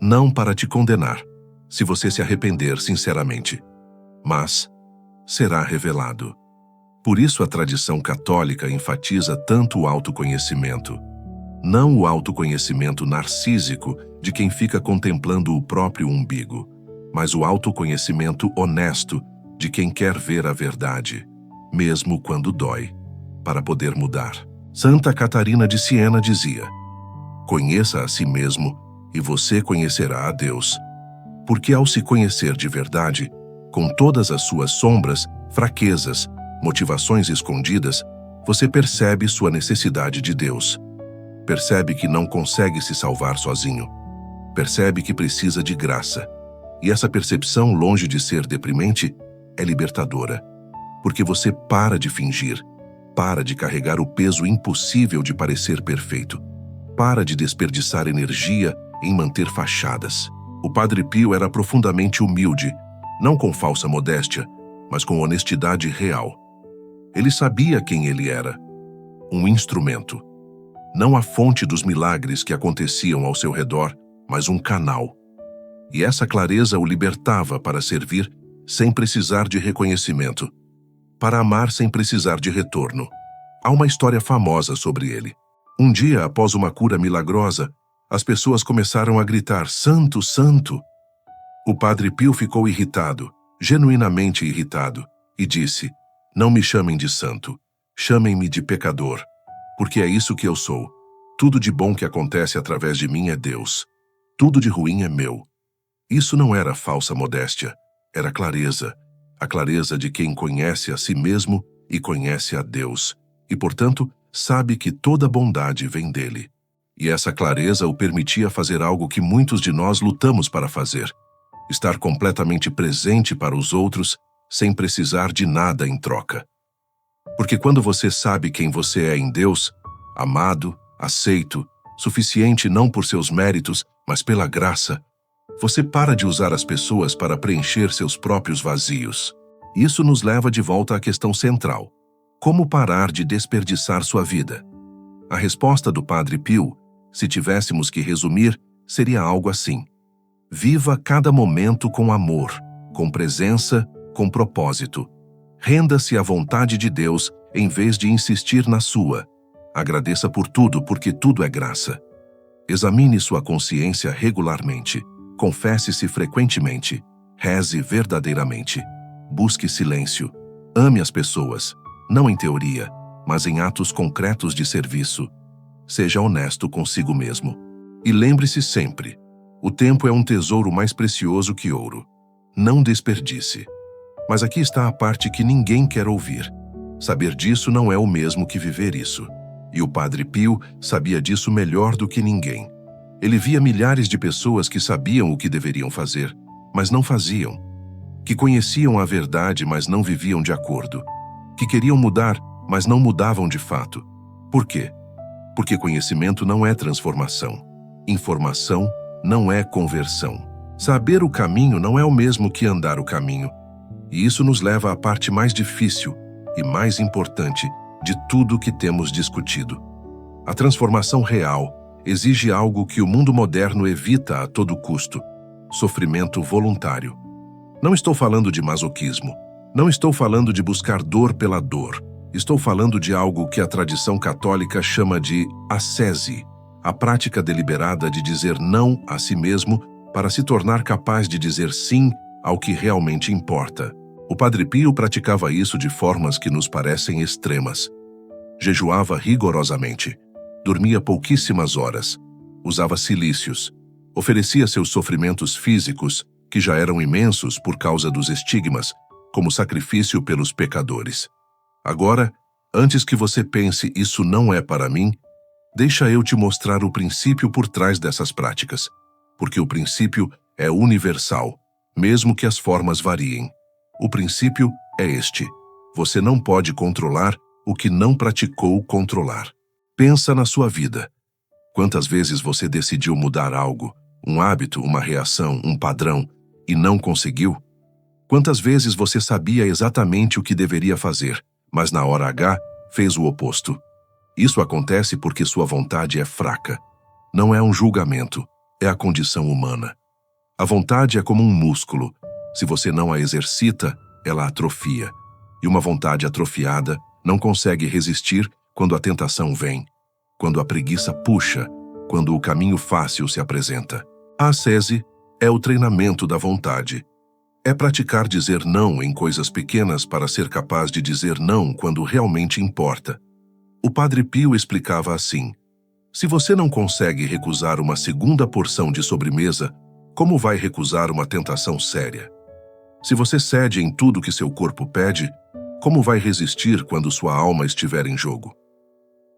Não para te condenar, se você se arrepender sinceramente, mas será revelado. Por isso a tradição católica enfatiza tanto o autoconhecimento. Não o autoconhecimento narcísico de quem fica contemplando o próprio umbigo, mas o autoconhecimento honesto de quem quer ver a verdade, mesmo quando dói, para poder mudar. Santa Catarina de Siena dizia: conheça a si mesmo e você conhecerá a Deus. Porque ao se conhecer de verdade, com todas as suas sombras, fraquezas, motivações escondidas, você percebe sua necessidade de Deus. Percebe que não consegue se salvar sozinho. Percebe que precisa de graça. E essa percepção, longe de ser deprimente, é libertadora. Porque você para de fingir, para de carregar o peso impossível de parecer perfeito, para de desperdiçar energia em manter fachadas. O Padre Pio era profundamente humilde, não com falsa modéstia, mas com honestidade real. Ele sabia quem ele era: um instrumento. Não a fonte dos milagres que aconteciam ao seu redor, mas um canal. E essa clareza o libertava para servir sem precisar de reconhecimento, para amar sem precisar de retorno. Há uma história famosa sobre ele. Um dia, após uma cura milagrosa, as pessoas começaram a gritar: "Santo, santo!" O Padre Pio ficou irritado, genuinamente irritado, e disse: "Não me chamem de santo, chamem-me de pecador, porque é isso que eu sou. Tudo de bom que acontece através de mim é Deus. Tudo de ruim é meu." Isso não era falsa modéstia, era clareza, a clareza de quem conhece a si mesmo e conhece a Deus, e, portanto, sabe que toda bondade vem dele. E essa clareza o permitia fazer algo que muitos de nós lutamos para fazer: estar completamente presente para os outros, sem precisar de nada em troca. Porque quando você sabe quem você é em Deus, amado, aceito, suficiente não por seus méritos, mas pela graça, você para de usar as pessoas para preencher seus próprios vazios. Isso nos leva de volta à questão central: como parar de desperdiçar sua vida? A resposta do Padre Pio, se tivéssemos que resumir, seria algo assim: viva cada momento com amor, com presença, com propósito. Renda-se à vontade de Deus em vez de insistir na sua. Agradeça por tudo, porque tudo é graça. Examine sua consciência regularmente. Confesse-se frequentemente. Reze verdadeiramente. Busque silêncio. Ame as pessoas, não em teoria, mas em atos concretos de serviço. Seja honesto consigo mesmo. E lembre-se sempre: o tempo é um tesouro mais precioso que ouro. Não desperdice. Mas aqui está a parte que ninguém quer ouvir. Saber disso não é o mesmo que viver isso. E o Padre Pio sabia disso melhor do que ninguém. Ele via milhares de pessoas que sabiam o que deveriam fazer, mas não faziam. Que conheciam a verdade, mas não viviam de acordo. Que queriam mudar, mas não mudavam de fato. Por quê? Porque conhecimento não é transformação. Informação não é conversão. Saber o caminho não é o mesmo que andar o caminho. E isso nos leva à parte mais difícil e mais importante de tudo que temos discutido. A transformação real exige algo que o mundo moderno evita a todo custo: sofrimento voluntário. Não estou falando de masoquismo. Não estou falando de buscar dor pela dor. Estou falando de algo que a tradição católica chama de ascese, a prática deliberada de dizer não a si mesmo para se tornar capaz de dizer sim ao que realmente importa. O Padre Pio praticava isso de formas que nos parecem extremas. Jejuava rigorosamente, dormia pouquíssimas horas, usava cilícios, oferecia seus sofrimentos físicos, que já eram imensos por causa dos estigmas, como sacrifício pelos pecadores. Agora, antes que você pense "isso não é para mim", deixa eu te mostrar o princípio por trás dessas práticas, porque o princípio é universal, mesmo que as formas variem. O princípio é este: você não pode controlar o que não praticou controlar. Pensa na sua vida. Quantas vezes você decidiu mudar algo, um hábito, uma reação, um padrão, e não conseguiu? Quantas vezes você sabia exatamente o que deveria fazer, mas na hora H fez o oposto? Isso acontece porque sua vontade é fraca. Não é um julgamento, é a condição humana. A vontade é como um músculo. Se você não a exercita, ela atrofia. E uma vontade atrofiada não consegue resistir quando a tentação vem, quando a preguiça puxa, quando o caminho fácil se apresenta. A ascese é o treinamento da vontade. É praticar dizer não em coisas pequenas para ser capaz de dizer não quando realmente importa. O Padre Pio explicava assim: se você não consegue recusar uma segunda porção de sobremesa, como vai recusar uma tentação séria? Se você cede em tudo que seu corpo pede, como vai resistir quando sua alma estiver em jogo?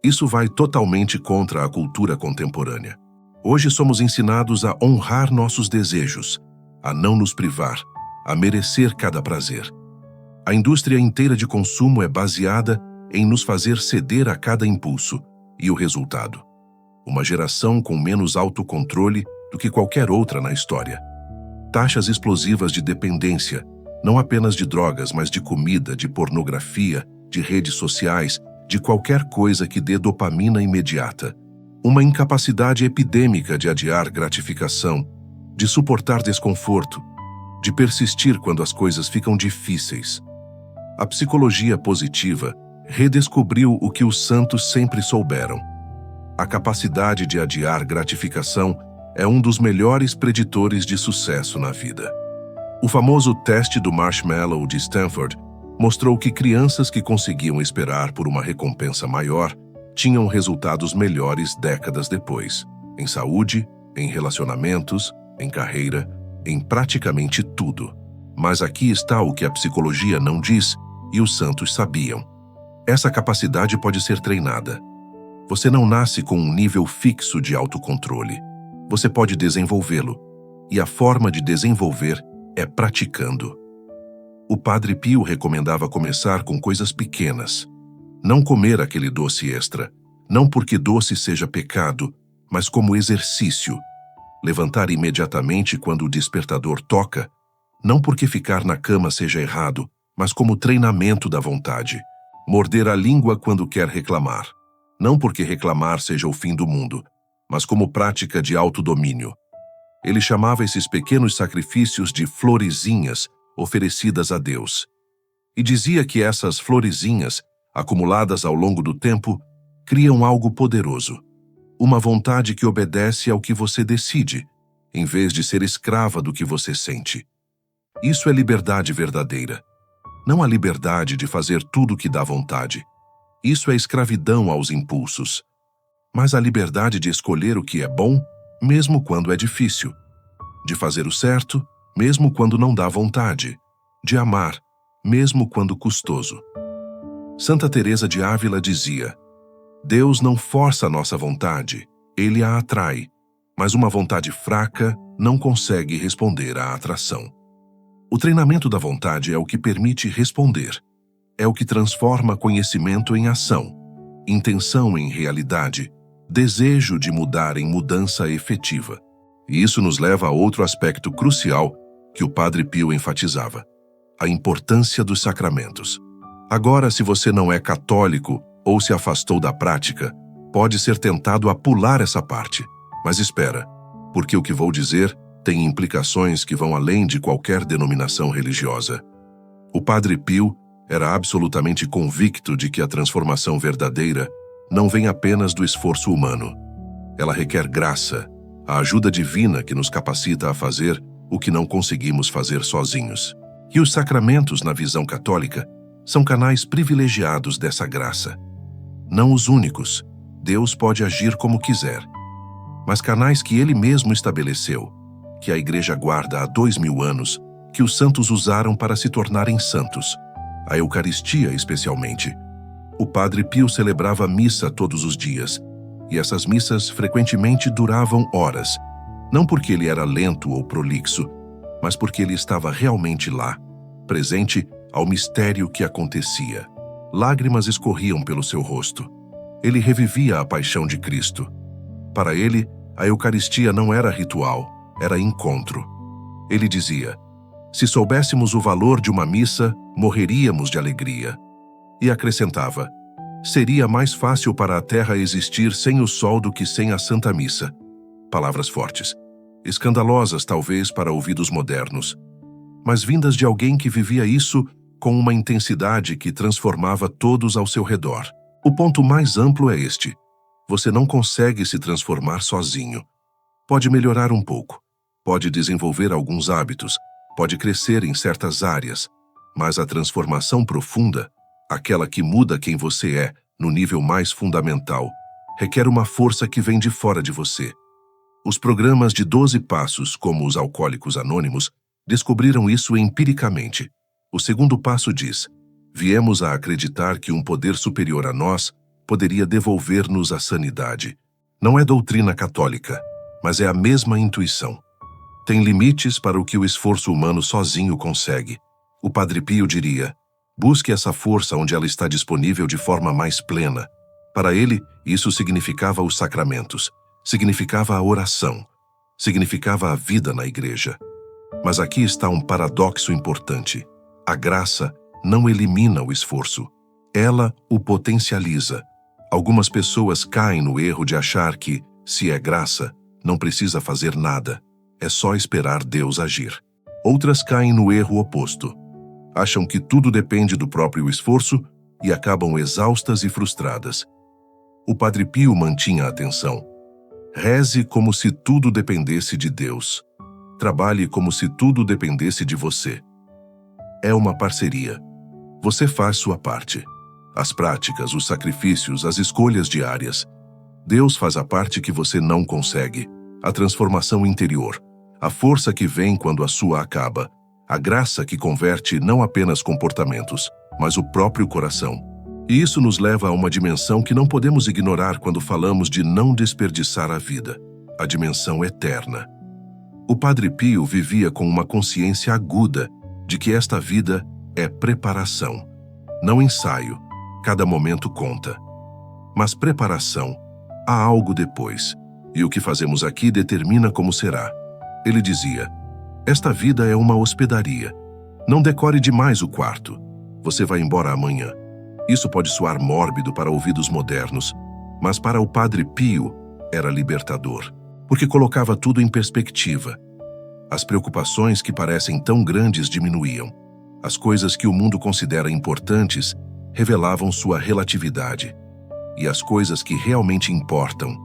Isso vai totalmente contra a cultura contemporânea. Hoje somos ensinados a honrar nossos desejos, a não nos privar, a merecer cada prazer. A indústria inteira de consumo é baseada em nos fazer ceder a cada impulso, e o resultado? Uma geração com menos autocontrole do que qualquer outra na história. taxas explosivas de dependência, não apenas de drogas, mas de comida, de pornografia, de redes sociais, de qualquer coisa que dê dopamina imediata. Uma incapacidade epidêmica de adiar gratificação, de suportar desconforto, de persistir quando as coisas ficam difíceis. A psicologia positiva redescobriu o que os santos sempre souberam. A capacidade de adiar gratificação é um dos melhores preditores de sucesso na vida. O famoso teste do marshmallow de Stanford mostrou que crianças que conseguiam esperar por uma recompensa maior tinham resultados melhores décadas depois, em saúde, em relacionamentos, em carreira, em praticamente tudo. Mas aqui está o que a psicologia não diz e os santos sabiam. Essa capacidade pode ser treinada. Você não nasce com um nível fixo de autocontrole. Você pode desenvolvê-lo, e a forma de desenvolver é praticando. O Padre Pio recomendava começar com coisas pequenas. Não comer aquele doce extra, não porque doce seja pecado, mas como exercício. Levantar imediatamente quando o despertador toca, não porque ficar na cama seja errado, mas como treinamento da vontade. Morder a língua quando quer reclamar, não porque reclamar seja o fim do mundo, mas como prática de autodomínio. Ele chamava esses pequenos sacrifícios de florezinhas oferecidas a Deus. E dizia que essas florezinhas, acumuladas ao longo do tempo, criam algo poderoso. Uma vontade que obedece ao que você decide, em vez de ser escrava do que você sente. Isso é liberdade verdadeira. Não a liberdade de fazer tudo o que dá vontade. Isso é escravidão aos impulsos. Mas a liberdade de escolher o que é bom, mesmo quando é difícil. De fazer o certo, mesmo quando não dá vontade. De amar, mesmo quando custoso. Santa Teresa de Ávila dizia: Deus não força a nossa vontade, Ele a atrai, mas uma vontade fraca não consegue responder à atração. O treinamento da vontade é o que permite responder. É o que transforma conhecimento em ação, intenção em realidade, desejo de mudar em mudança efetiva. E isso nos leva a outro aspecto crucial que o Padre Pio enfatizava: a importância dos sacramentos. Agora, se você não é católico ou se afastou da prática, pode ser tentado a pular essa parte. Mas espera, porque o que vou dizer tem implicações que vão além de qualquer denominação religiosa. O Padre Pio era absolutamente convicto de que a transformação verdadeira não vem apenas do esforço humano. Ela requer graça, a ajuda divina que nos capacita a fazer o que não conseguimos fazer sozinhos. E os sacramentos, na visão católica, são canais privilegiados dessa graça. Não os únicos, Deus pode agir como quiser, mas canais que Ele mesmo estabeleceu, que a Igreja guarda há 2000 anos, que os santos usaram para se tornarem santos. A Eucaristia, especialmente. O Padre Pio celebrava missa todos os dias, e essas missas frequentemente duravam horas, não porque ele era lento ou prolixo, mas porque ele estava realmente lá, presente ao mistério que acontecia. Lágrimas escorriam pelo seu rosto. Ele revivia a paixão de Cristo. Para ele, a Eucaristia não era ritual, era encontro. Ele dizia: se soubéssemos o valor de uma missa, morreríamos de alegria. E acrescentava: seria mais fácil para a terra existir sem o sol do que sem a Santa Missa. Palavras fortes, escandalosas talvez para ouvidos modernos, mas vindas de alguém que vivia isso com uma intensidade que transformava todos ao seu redor. O ponto mais amplo é este: você não consegue se transformar sozinho. Pode melhorar um pouco, pode desenvolver alguns hábitos, pode crescer em certas áreas, mas a transformação profunda, aquela que muda quem você é no nível mais fundamental, requer uma força que vem de fora de você. Os programas de 12 passos, como os Alcoólicos Anônimos, descobriram isso empiricamente. O segundo passo diz: viemos a acreditar que um poder superior a nós poderia devolver-nos a sanidade. Não é doutrina católica, mas é a mesma intuição. Tem limites para o que o esforço humano sozinho consegue. O Padre Pio diria: busque essa força onde ela está disponível de forma mais plena. Para ele, isso significava os sacramentos, significava a oração, significava a vida na igreja. Mas aqui está um paradoxo importante. A graça não elimina o esforço. Ela o potencializa. Algumas pessoas caem no erro de achar que, se é graça, não precisa fazer nada. É só esperar Deus agir. Outras caem no erro oposto. Acham que tudo depende do próprio esforço e acabam exaustas e frustradas. O Padre Pio mantinha a atenção. Reze como se tudo dependesse de Deus. Trabalhe como se tudo dependesse de você. É uma parceria. Você faz sua parte. As práticas, os sacrifícios, as escolhas diárias. Deus faz a parte que você não consegue. A transformação interior. A força que vem quando a sua acaba. A graça que converte não apenas comportamentos, mas o próprio coração. E isso nos leva a uma dimensão que não podemos ignorar quando falamos de não desperdiçar a vida. A dimensão eterna. O Padre Pio vivia com uma consciência aguda de que esta vida é preparação, não ensaio. Cada momento conta. Mas preparação, há algo depois, e o que fazemos aqui determina como será. Ele dizia: esta vida é uma hospedaria. Não decore demais o quarto. Você vai embora amanhã. Isso pode soar mórbido para ouvidos modernos, mas para o Padre Pio era libertador, porque colocava tudo em perspectiva. As preocupações que parecem tão grandes diminuíam. As coisas que o mundo considera importantes revelavam sua relatividade. E as coisas que realmente importam,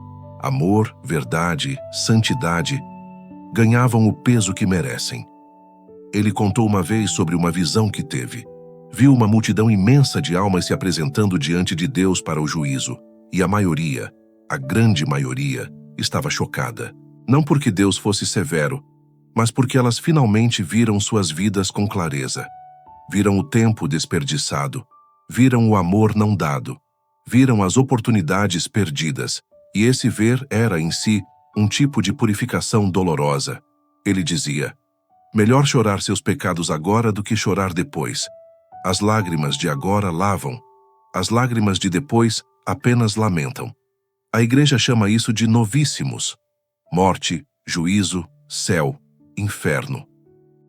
amor, verdade, santidade, ganhavam o peso que merecem. Ele contou uma vez sobre uma visão que teve. Viu uma multidão imensa de almas se apresentando diante de Deus para o juízo, e a maioria, a grande maioria, estava chocada. Não porque Deus fosse severo, mas porque elas finalmente viram suas vidas com clareza. Viram o tempo desperdiçado, viram o amor não dado, viram as oportunidades perdidas, e esse ver era, em si, um tipo de purificação dolorosa. Ele dizia: melhor chorar seus pecados agora do que chorar depois. As lágrimas de agora lavam, as lágrimas de depois apenas lamentam. A Igreja chama isso de novíssimos. Morte, juízo, céu, inferno.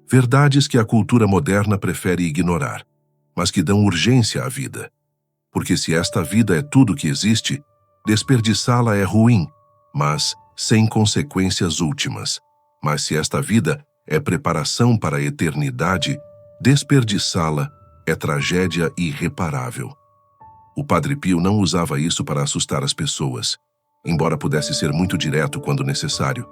Verdades que a cultura moderna prefere ignorar, mas que dão urgência à vida. Porque se esta vida é tudo que existe, desperdiçá-la é ruim, mas sem consequências últimas. Mas se esta vida é preparação para a eternidade, desperdiçá-la é tragédia irreparável. O Padre Pio não usava isso para assustar as pessoas. Embora pudesse ser muito direto quando necessário,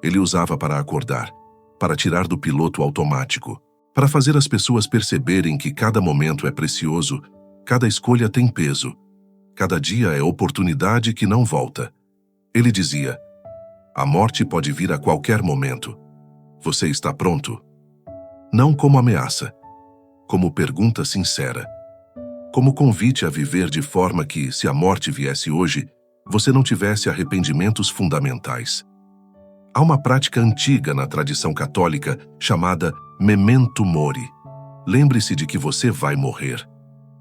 ele usava para acordar, para tirar do piloto automático, para fazer as pessoas perceberem que cada momento é precioso, cada escolha tem peso, cada dia é oportunidade que não volta. Ele dizia: a morte pode vir a qualquer momento. Você está pronto? Não como ameaça, como pergunta sincera, como convite a viver de forma que, se a morte viesse hoje, você não tivesse arrependimentos fundamentais. Há uma prática antiga na tradição católica chamada memento mori. Lembre-se de que você vai morrer.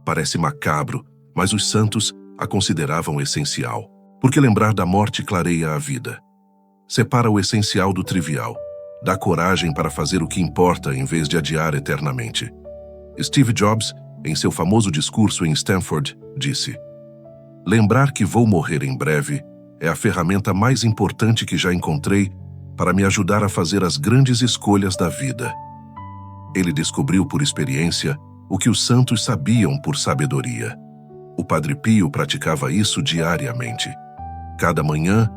Parece macabro, mas os santos a consideravam essencial, porque lembrar da morte clareia a vida. Separa o essencial do trivial, dá coragem para fazer o que importa em vez de adiar eternamente. Steve Jobs, em seu famoso discurso em Stanford, disse: lembrar que vou morrer em breve é a ferramenta mais importante que já encontrei para me ajudar a fazer as grandes escolhas da vida. Ele descobriu por experiência o que os santos sabiam por sabedoria. O Padre Pio praticava isso diariamente. Cada manhã,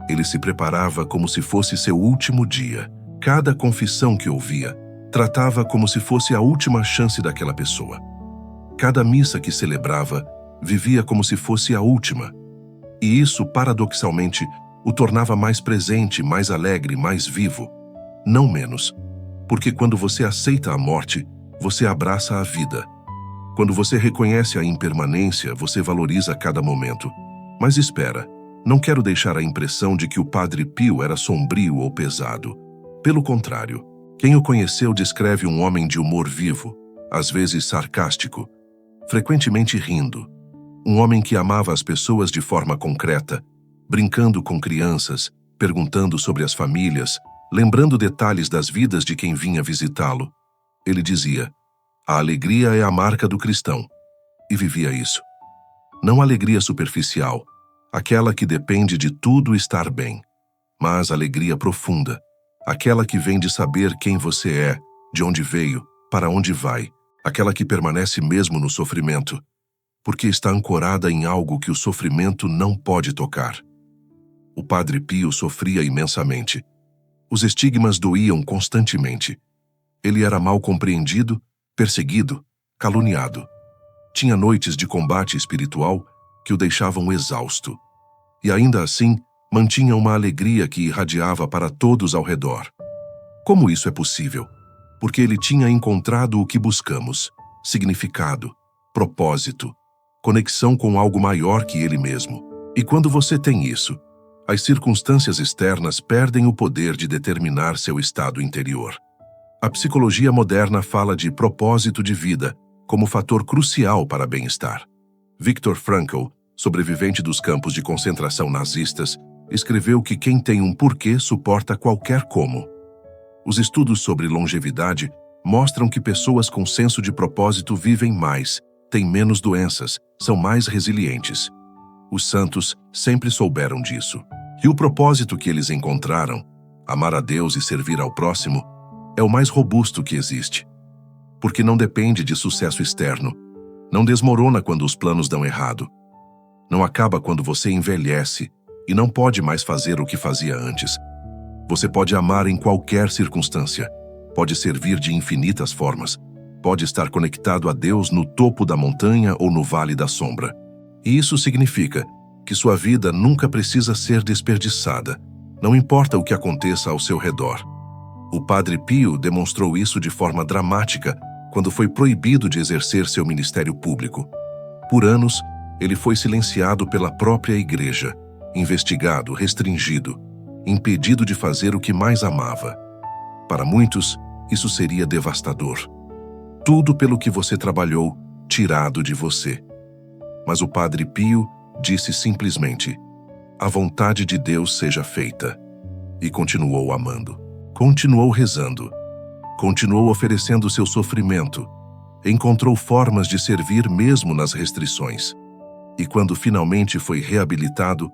ele se preparava como se fosse seu último dia. Cada confissão que ouvia, tratava como se fosse a última chance daquela pessoa. Cada missa que celebrava, vivia como se fosse a última. E isso, paradoxalmente, o tornava mais presente, mais alegre, mais vivo. Não menos. Porque quando você aceita a morte, você abraça a vida. Quando você reconhece a impermanência, você valoriza cada momento. Mas espera, não quero deixar a impressão de que o Padre Pio era sombrio ou pesado. Pelo contrário, quem o conheceu descreve um homem de humor vivo, às vezes sarcástico, frequentemente rindo. Um homem que amava as pessoas de forma concreta, brincando com crianças, perguntando sobre as famílias, lembrando detalhes das vidas de quem vinha visitá-lo. Ele dizia: "A alegria é a marca do cristão." E vivia isso. Não alegria superficial, aquela que depende de tudo estar bem, mas alegria profunda, aquela que vem de saber quem você é, de onde veio, para onde vai, aquela que permanece mesmo no sofrimento, porque está ancorada em algo que o sofrimento não pode tocar. O Padre Pio sofria imensamente. Os estigmas doíam constantemente. Ele era mal compreendido, perseguido, caluniado. Tinha noites de combate espiritual que o deixavam exausto. E ainda assim, mantinha uma alegria que irradiava para todos ao redor. Como isso é possível? Porque ele tinha encontrado o que buscamos: significado, propósito, conexão com algo maior que ele mesmo. E quando você tem isso, as circunstâncias externas perdem o poder de determinar seu estado interior. A psicologia moderna fala de propósito de vida como fator crucial para bem-estar. Viktor Frankl, sobrevivente dos campos de concentração nazistas, escreveu que quem tem um porquê suporta qualquer como. Os estudos sobre longevidade mostram que pessoas com senso de propósito vivem mais, têm menos doenças, são mais resilientes. Os santos sempre souberam disso. E o propósito que eles encontraram, amar a Deus e servir ao próximo, é o mais robusto que existe. Porque não depende de sucesso externo, não desmorona quando os planos dão errado, não acaba quando você envelhece e não pode mais fazer o que fazia antes. Você pode amar em qualquer circunstância, pode servir de infinitas formas, pode estar conectado a Deus no topo da montanha ou no vale da sombra. E isso significa que sua vida nunca precisa ser desperdiçada, não importa o que aconteça ao seu redor. O Padre Pio demonstrou isso de forma dramática quando foi proibido de exercer seu ministério público. Por anos, ele foi silenciado pela própria igreja, investigado, restringido, impedido de fazer o que mais amava. Para muitos, isso seria devastador. Tudo pelo que você trabalhou, tirado de você. Mas o Padre Pio disse simplesmente: "A vontade de Deus seja feita." E continuou amando. Continuou rezando. Continuou oferecendo seu sofrimento. Encontrou formas de servir mesmo nas restrições. E quando finalmente foi reabilitado,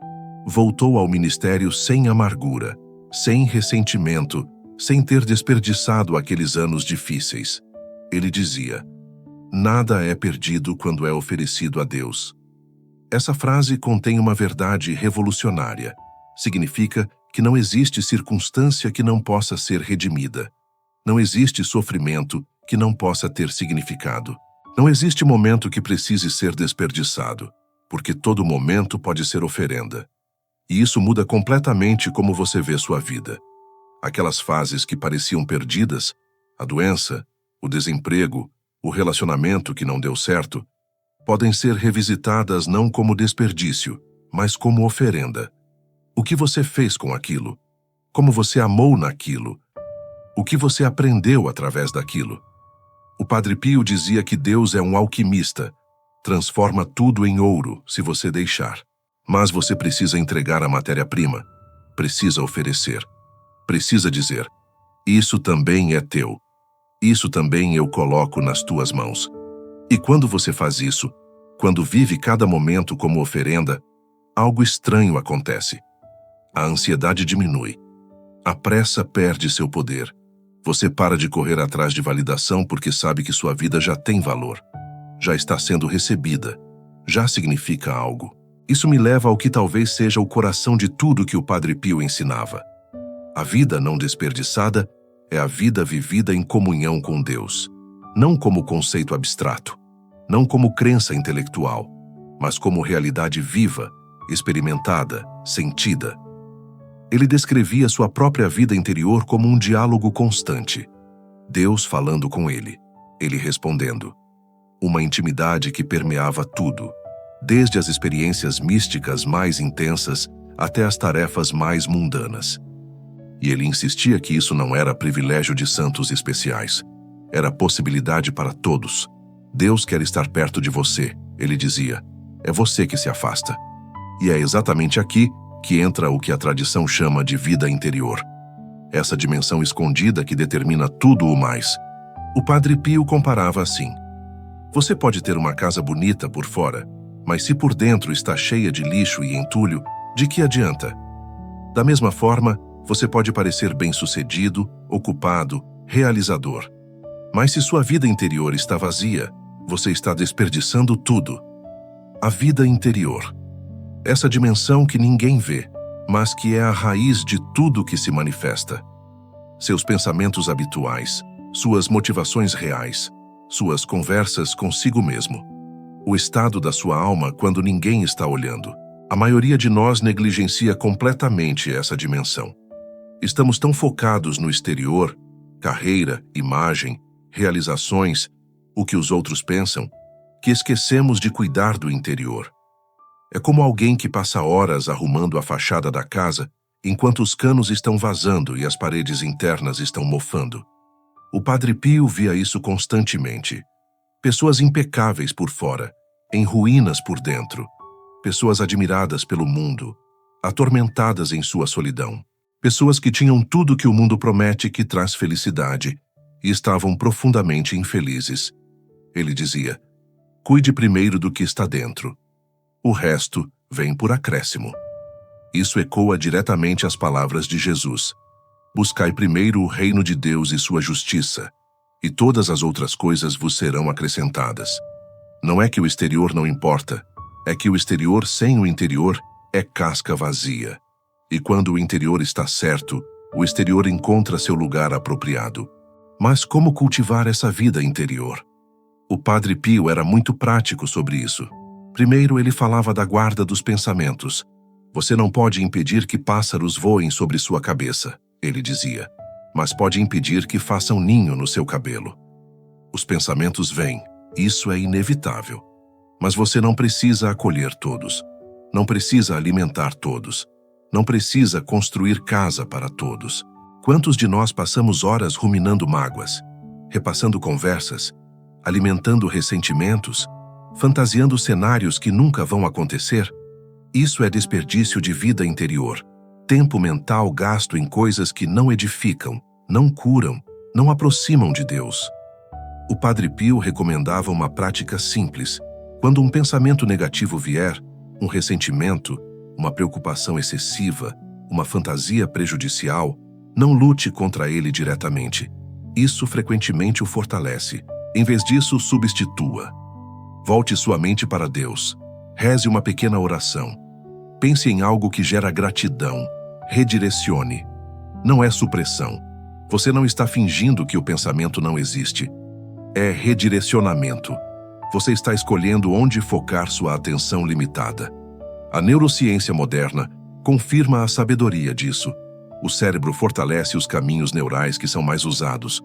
voltou ao ministério sem amargura, sem ressentimento, sem ter desperdiçado aqueles anos difíceis. Ele dizia: "Nada é perdido quando é oferecido a Deus." Essa frase contém uma verdade revolucionária. Significa que não existe circunstância que não possa ser redimida. Não existe sofrimento que não possa ter significado. Não existe momento que precise ser desperdiçado, porque todo momento pode ser oferenda. E isso muda completamente como você vê sua vida. Aquelas fases que pareciam perdidas, a doença, o desemprego, o relacionamento que não deu certo, podem ser revisitadas não como desperdício, mas como oferenda. O que você fez com aquilo? Como você amou naquilo? O que você aprendeu através daquilo? O Padre Pio dizia que Deus é um alquimista, transforma tudo em ouro se você deixar. Mas você precisa entregar a matéria-prima, precisa oferecer, precisa dizer: "Isso também é teu. Isso também eu coloco nas tuas mãos." E quando você faz isso, quando vive cada momento como oferenda, algo estranho acontece. A ansiedade diminui. A pressa perde seu poder. Você para de correr atrás de validação porque sabe que sua vida já tem valor. Já está sendo recebida. Já significa algo. Isso me leva ao que talvez seja o coração de tudo que o Padre Pio ensinava. A vida não desperdiçada é a vida vivida em comunhão com Deus. Não como conceito abstrato, não como crença intelectual, mas como realidade viva, experimentada, sentida. Ele descrevia sua própria vida interior como um diálogo constante. Deus falando com ele respondendo. Uma intimidade que permeava tudo, desde as experiências místicas mais intensas até as tarefas mais mundanas. E ele insistia que isso não era privilégio de santos especiais. Era possibilidade para todos. Deus quer estar perto de você, ele dizia. É você que se afasta. E é exatamente aqui que entra o que a tradição chama de vida interior. essa dimensão escondida que determina tudo o mais. O Padre Pio comparava assim: você pode ter uma casa bonita por fora, mas se por dentro está cheia de lixo e entulho, de que adianta? Da mesma forma, você pode parecer bem-sucedido, ocupado, realizador. Mas se sua vida interior está vazia, você está desperdiçando tudo. A vida interior. Essa dimensão que ninguém vê, mas que é a raiz de tudo que se manifesta. Seus pensamentos habituais, suas motivações reais, suas conversas consigo mesmo. O estado da sua alma quando ninguém está olhando. A maioria de nós negligencia completamente essa dimensão. Estamos tão focados no exterior, carreira, imagem, realizações, o que os outros pensam, que esquecemos de cuidar do interior. É como alguém que passa horas arrumando a fachada da casa, enquanto os canos estão vazando e as paredes internas estão mofando. O Padre Pio via isso constantemente. Pessoas impecáveis por fora, em ruínas por dentro. Pessoas admiradas pelo mundo, atormentadas em sua solidão. Pessoas que tinham tudo que o mundo promete que traz felicidade e estavam profundamente infelizes. Ele dizia: cuide primeiro do que está dentro. O resto vem por acréscimo. Isso ecoa diretamente as palavras de Jesus: buscai primeiro o reino de Deus e sua justiça, e todas as outras coisas vos serão acrescentadas. Não é que o exterior não importa, é que o exterior sem o interior é casca vazia. E quando o interior está certo, o exterior encontra seu lugar apropriado. Mas como cultivar essa vida interior? O Padre Pio era muito prático sobre isso. Primeiro, ele falava da guarda dos pensamentos. Você não pode impedir que pássaros voem sobre sua cabeça, ele dizia, mas pode impedir que façam ninho no seu cabelo. Os pensamentos vêm, isso é inevitável. Mas você não precisa acolher todos. Não precisa alimentar todos. Não precisa construir casa para todos. Quantos de nós passamos horas ruminando mágoas, repassando conversas, alimentando ressentimentos, fantasiando cenários que nunca vão acontecer? Isso é desperdício de vida interior, tempo mental gasto em coisas que não edificam, não curam, não aproximam de Deus. O Padre Pio recomendava uma prática simples. Quando um pensamento negativo vier, um ressentimento, uma preocupação excessiva, uma fantasia prejudicial, não lute contra ele diretamente. Isso frequentemente o fortalece. Em vez disso, substitua. Volte sua mente para Deus. Reze uma pequena oração. Pense em algo que gera gratidão. Redirecione. Não é supressão. Você não está fingindo que o pensamento não existe. É redirecionamento. Você está escolhendo onde focar sua atenção limitada. A neurociência moderna confirma a sabedoria disso. O cérebro fortalece os caminhos neurais que são mais usados.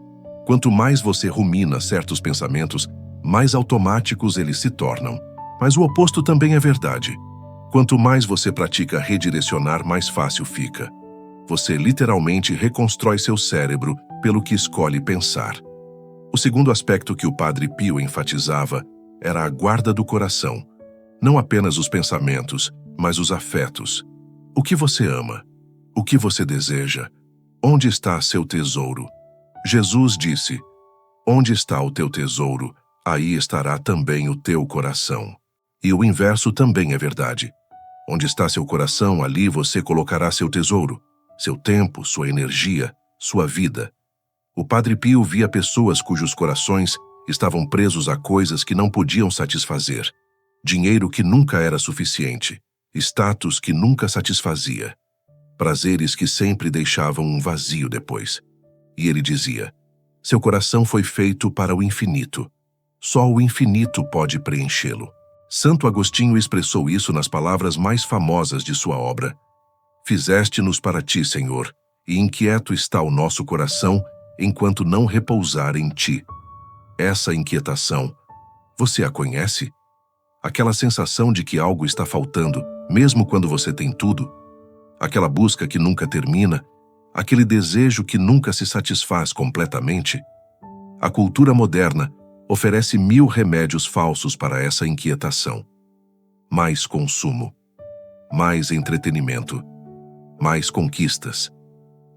Quanto mais você rumina certos pensamentos, mais automáticos eles se tornam. Mas o oposto também é verdade. Quanto mais você pratica redirecionar, mais fácil fica. Você literalmente reconstrói seu cérebro pelo que escolhe pensar. O segundo aspecto que o Padre Pio enfatizava era a guarda do coração. Não apenas os pensamentos, mas os afetos. O que você ama? O que você deseja? Onde está seu tesouro? Jesus disse: onde está o teu tesouro, aí estará também o teu coração. E o inverso também é verdade. Onde está seu coração, ali você colocará seu tesouro, seu tempo, sua energia, sua vida. O Padre Pio via pessoas cujos corações estavam presos a coisas que não podiam satisfazer, dinheiro que nunca era suficiente, status que nunca satisfazia, prazeres que sempre deixavam um vazio depois. E ele dizia: seu coração foi feito para o infinito. Só o infinito pode preenchê-lo. Santo Agostinho expressou isso nas palavras mais famosas de sua obra: fizeste-nos para ti, Senhor, e inquieto está o nosso coração enquanto não repousar em ti. Essa inquietação, você a conhece? Aquela sensação de que algo está faltando, mesmo quando você tem tudo? Aquela busca que nunca termina? Aquele desejo que nunca se satisfaz completamente? A cultura moderna oferece 1000 remédios falsos para essa inquietação. Mais consumo, mais entretenimento, mais conquistas,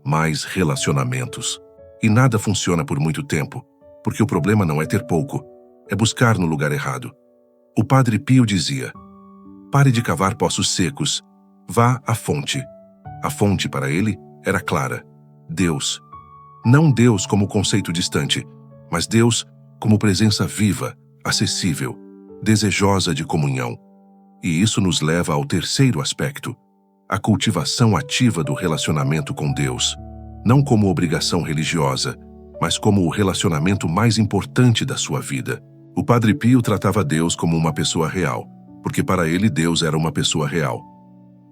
mais relacionamentos. E nada funciona por muito tempo, porque o problema não é ter pouco, é buscar no lugar errado. O Padre Pio dizia: pare de cavar poços secos, vá à fonte. A fonte para ele era clara: Deus. Não Deus como conceito distante, mas Deus como presença viva, acessível, desejosa de comunhão. E isso nos leva ao terceiro aspecto, a cultivação ativa do relacionamento com Deus, não como obrigação religiosa, mas como o relacionamento mais importante da sua vida. O Padre Pio tratava Deus como uma pessoa real, porque para ele Deus era uma pessoa real.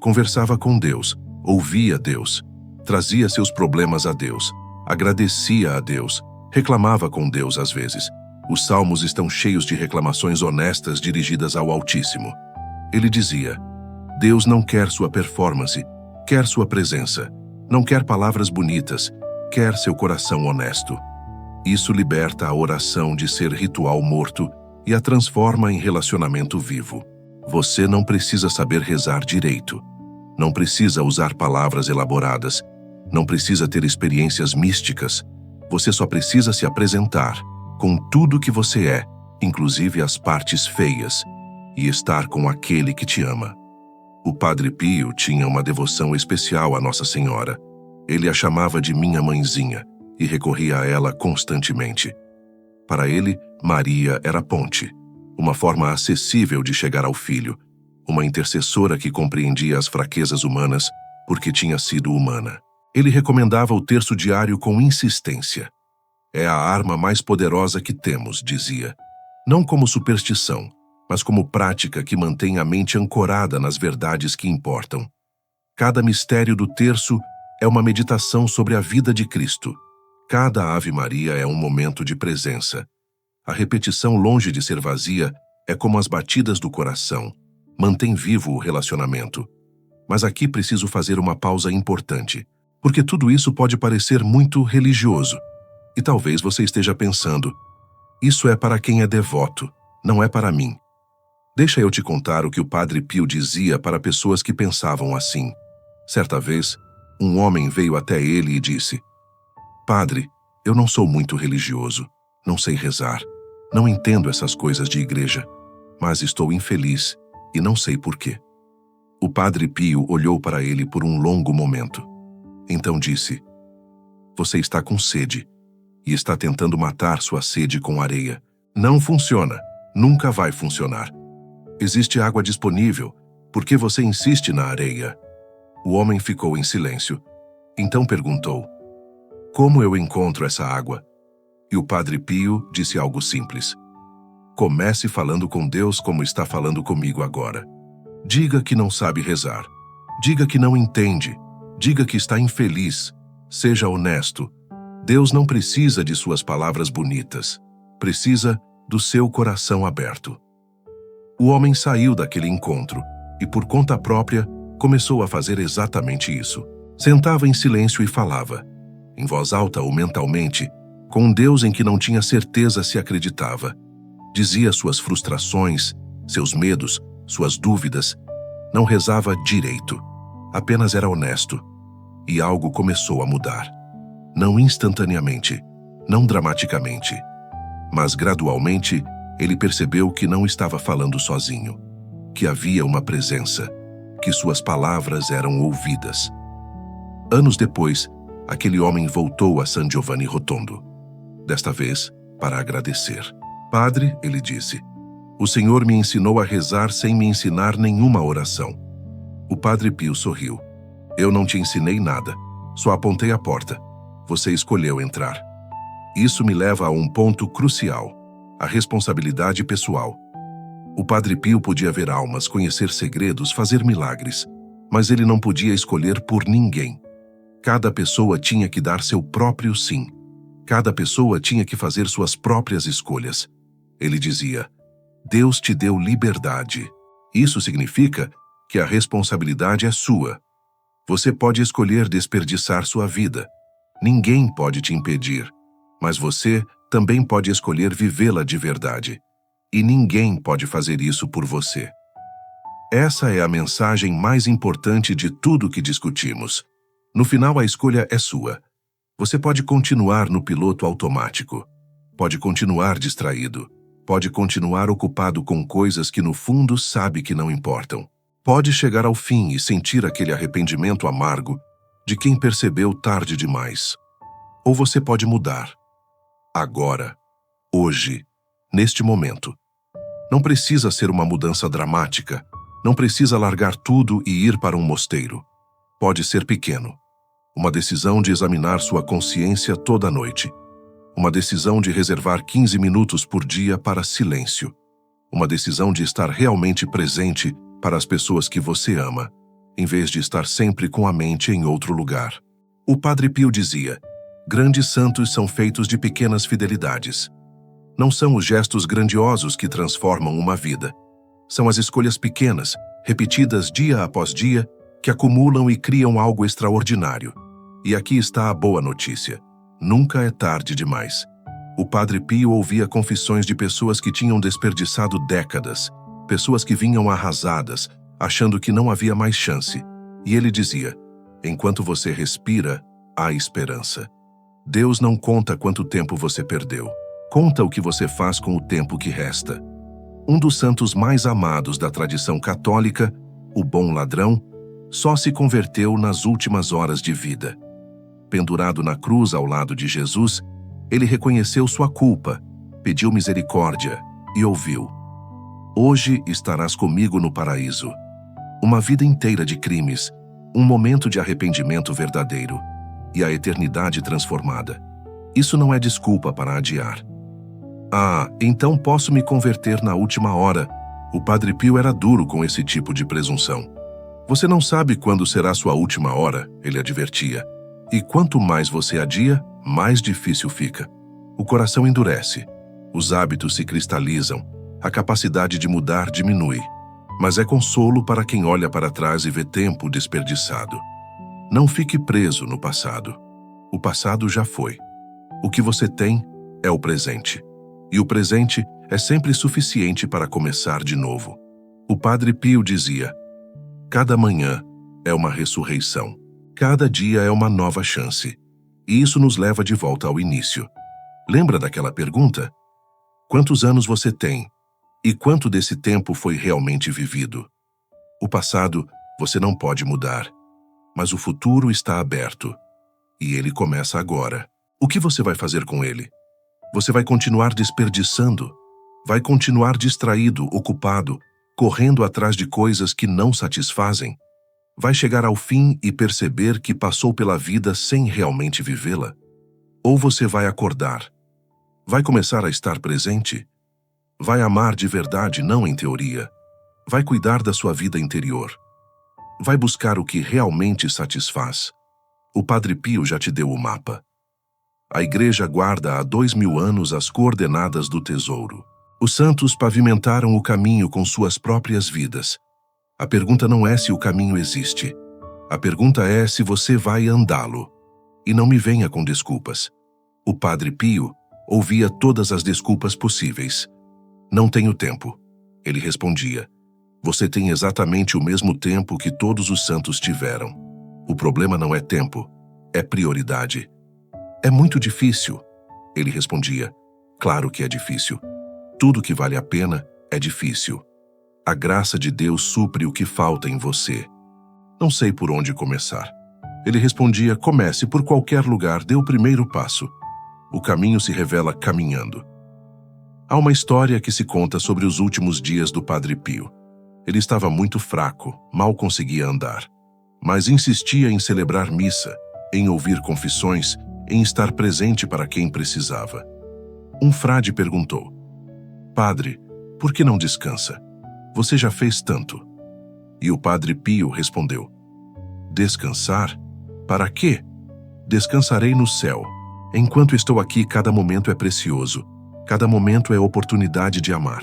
Conversava com Deus, ouvia Deus, trazia seus problemas a Deus, agradecia a Deus, reclamava com Deus às vezes. Os salmos estão cheios de reclamações honestas dirigidas ao Altíssimo. Ele dizia: Deus não quer sua performance, quer sua presença. Não quer palavras bonitas, quer seu coração honesto. Isso liberta a oração de ser ritual morto e a transforma em relacionamento vivo. Você não precisa saber rezar direito. Não precisa usar palavras elaboradas. Não precisa ter experiências místicas. Você só precisa se apresentar com tudo que você é, inclusive as partes feias, e estar com aquele que te ama. O Padre Pio tinha uma devoção especial à Nossa Senhora. Ele a chamava de minha mãezinha e recorria a ela constantemente. Para ele, Maria era a ponte, uma forma acessível de chegar ao Filho, uma intercessora que compreendia as fraquezas humanas porque tinha sido humana. Ele recomendava o terço diário com insistência. É a arma mais poderosa que temos, dizia. Não como superstição, mas como prática que mantém a mente ancorada nas verdades que importam. Cada mistério do terço é uma meditação sobre a vida de Cristo. Cada Ave Maria é um momento de presença. A repetição, longe de ser vazia, é como as batidas do coração. Mantém vivo o relacionamento. Mas aqui preciso fazer uma pausa importante, porque tudo isso pode parecer muito religioso. E talvez você esteja pensando: isso é para quem é devoto, não é para mim. Deixa eu te contar o que o Padre Pio dizia para pessoas que pensavam assim. Certa vez, um homem veio até ele e disse: Padre, eu não sou muito religioso, não sei rezar, não entendo essas coisas de igreja, mas estou infeliz e não sei por quê. O Padre Pio olhou para ele por um longo momento. Então disse: você está com sede e está tentando matar sua sede com areia. Não funciona, nunca vai funcionar. Existe água disponível, por que você insiste na areia? O homem ficou em silêncio. Então perguntou: como eu encontro essa água? E o Padre Pio disse algo simples: comece falando com Deus como está falando comigo agora. Diga que não sabe rezar. Diga que não entende. Diga que está infeliz. Seja honesto. Deus não precisa de suas palavras bonitas. Precisa do seu coração aberto. O homem saiu daquele encontro e, por conta própria, começou a fazer exatamente isso. Sentava em silêncio e falava, em voz alta ou mentalmente, com um Deus em que não tinha certeza se acreditava. Dizia suas frustrações, seus medos, suas dúvidas. Não rezava direito. Apenas era honesto. E algo começou a mudar. Não instantaneamente, não dramaticamente, mas gradualmente ele percebeu que não estava falando sozinho, que havia uma presença, que suas palavras eram ouvidas. Anos depois, aquele homem voltou a San Giovanni Rotondo. Desta vez, para agradecer. Padre, ele disse, o Senhor me ensinou a rezar sem me ensinar nenhuma oração. O Padre Pio sorriu. Eu não te ensinei nada, só apontei a porta. Você escolheu entrar. Isso me leva a um ponto crucial, a responsabilidade pessoal. O Padre Pio podia ver almas, conhecer segredos, fazer milagres, mas ele não podia escolher por ninguém. Cada pessoa tinha que dar seu próprio sim. Cada pessoa tinha que fazer suas próprias escolhas. Ele dizia, Deus te deu liberdade. Isso significa que a responsabilidade é sua. Você pode escolher desperdiçar sua vida. Ninguém pode te impedir, mas você também pode escolher vivê-la de verdade. E ninguém pode fazer isso por você. Essa é a mensagem mais importante de tudo que discutimos. No final, a escolha é sua. Você pode continuar no piloto automático. Pode continuar distraído. Pode continuar ocupado com coisas que no fundo sabe que não importam. Pode chegar ao fim e sentir aquele arrependimento amargo de quem percebeu tarde demais. Ou você pode mudar. Agora. Hoje. Neste momento. Não precisa ser uma mudança dramática. Não precisa largar tudo e ir para um mosteiro. Pode ser pequeno. Uma decisão de examinar sua consciência toda noite. Uma decisão de reservar 15 minutos por dia para silêncio. Uma decisão de estar realmente presente para as pessoas que você ama, em vez de estar sempre com a mente em outro lugar. O Padre Pio dizia: grandes santos são feitos de pequenas fidelidades. Não são os gestos grandiosos que transformam uma vida. São as escolhas pequenas, repetidas dia após dia, que acumulam e criam algo extraordinário. E aqui está a boa notícia. Nunca é tarde demais. O Padre Pio ouvia confissões de pessoas que tinham desperdiçado décadas, pessoas que vinham arrasadas, achando que não havia mais chance. E ele dizia: enquanto você respira, há esperança. Deus não conta quanto tempo você perdeu. Conta o que você faz com o tempo que resta. Um dos santos mais amados da tradição católica, o bom ladrão, só se converteu nas últimas horas de vida. Pendurado na cruz ao lado de Jesus, ele reconheceu sua culpa, pediu misericórdia e ouviu: hoje estarás comigo no paraíso. Uma vida inteira de crimes, um momento de arrependimento verdadeiro e a eternidade transformada. Isso não é desculpa para adiar. Ah, então posso me converter na última hora. O Padre Pio era duro com esse tipo de presunção. Você não sabe quando será sua última hora, ele advertia. E quanto mais você adia, mais difícil fica. O coração endurece, os hábitos se cristalizam, a capacidade de mudar diminui. Mas é consolo para quem olha para trás e vê tempo desperdiçado. Não fique preso no passado. O passado já foi. O que você tem é o presente. E o presente é sempre suficiente para começar de novo. O Padre Pio dizia: cada manhã é uma ressurreição. Cada dia é uma nova chance. E isso nos leva de volta ao início. Lembra daquela pergunta? Quantos anos você tem? E quanto desse tempo foi realmente vivido? O passado você não pode mudar, mas o futuro está aberto. E ele começa agora. O que você vai fazer com ele? Você vai continuar desperdiçando? Vai continuar distraído, ocupado, correndo atrás de coisas que não satisfazem? Vai chegar ao fim e perceber que passou pela vida sem realmente vivê-la? Ou você vai acordar? Vai começar a estar presente? Vai amar de verdade, não em teoria? Vai cuidar da sua vida interior? Vai buscar o que realmente satisfaz? O Padre Pio já te deu o mapa. A Igreja guarda há 2000 anos as coordenadas do tesouro. Os santos pavimentaram o caminho com suas próprias vidas. A pergunta não é se o caminho existe. A pergunta é se você vai andá-lo. E não me venha com desculpas. O Padre Pio ouvia todas as desculpas possíveis. Não tenho tempo. Ele respondia: você tem exatamente o mesmo tempo que todos os santos tiveram. O problema não é tempo, é prioridade. É muito difícil. Ele respondia: claro que é difícil. Tudo que vale a pena é difícil. A graça de Deus supre o que falta em você. Não sei por onde começar. Ele respondia: comece por qualquer lugar, dê o primeiro passo. O caminho se revela caminhando. Há uma história que se conta sobre os últimos dias do Padre Pio. Ele estava muito fraco, mal conseguia andar, mas insistia em celebrar missa, em ouvir confissões, em estar presente para quem precisava. Um frade perguntou: Padre, por que não descansa? Você já fez tanto. E o Padre Pio respondeu: descansar? Para quê? Descansarei no céu. Enquanto estou aqui, cada momento é precioso. Cada momento é oportunidade de amar.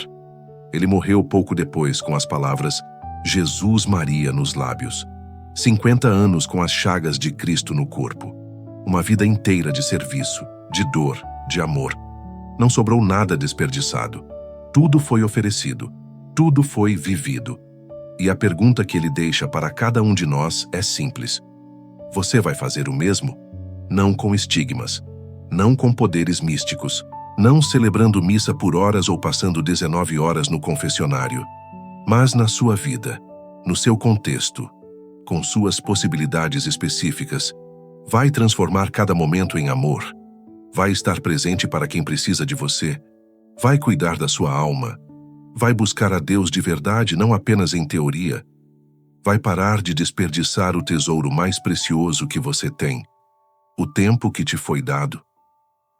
Ele morreu pouco depois com as palavras Jesus Maria nos lábios. 50 anos com as chagas de Cristo no corpo. Uma vida inteira de serviço, de dor, de amor. Não sobrou nada desperdiçado. Tudo foi oferecido. Tudo foi vivido. E a pergunta que ele deixa para cada um de nós é simples: Você vai fazer o mesmo? Não com estigmas, não com poderes místicos, não celebrando missa por horas ou passando 19 horas no confessionário, mas na sua vida, no seu contexto, com suas possibilidades específicas. Vai transformar cada momento em amor. Vai estar presente para quem precisa de você. Vai cuidar da sua alma. Vai buscar a Deus de verdade, não apenas em teoria. Vai parar de desperdiçar o tesouro mais precioso que você tem, o tempo que te foi dado.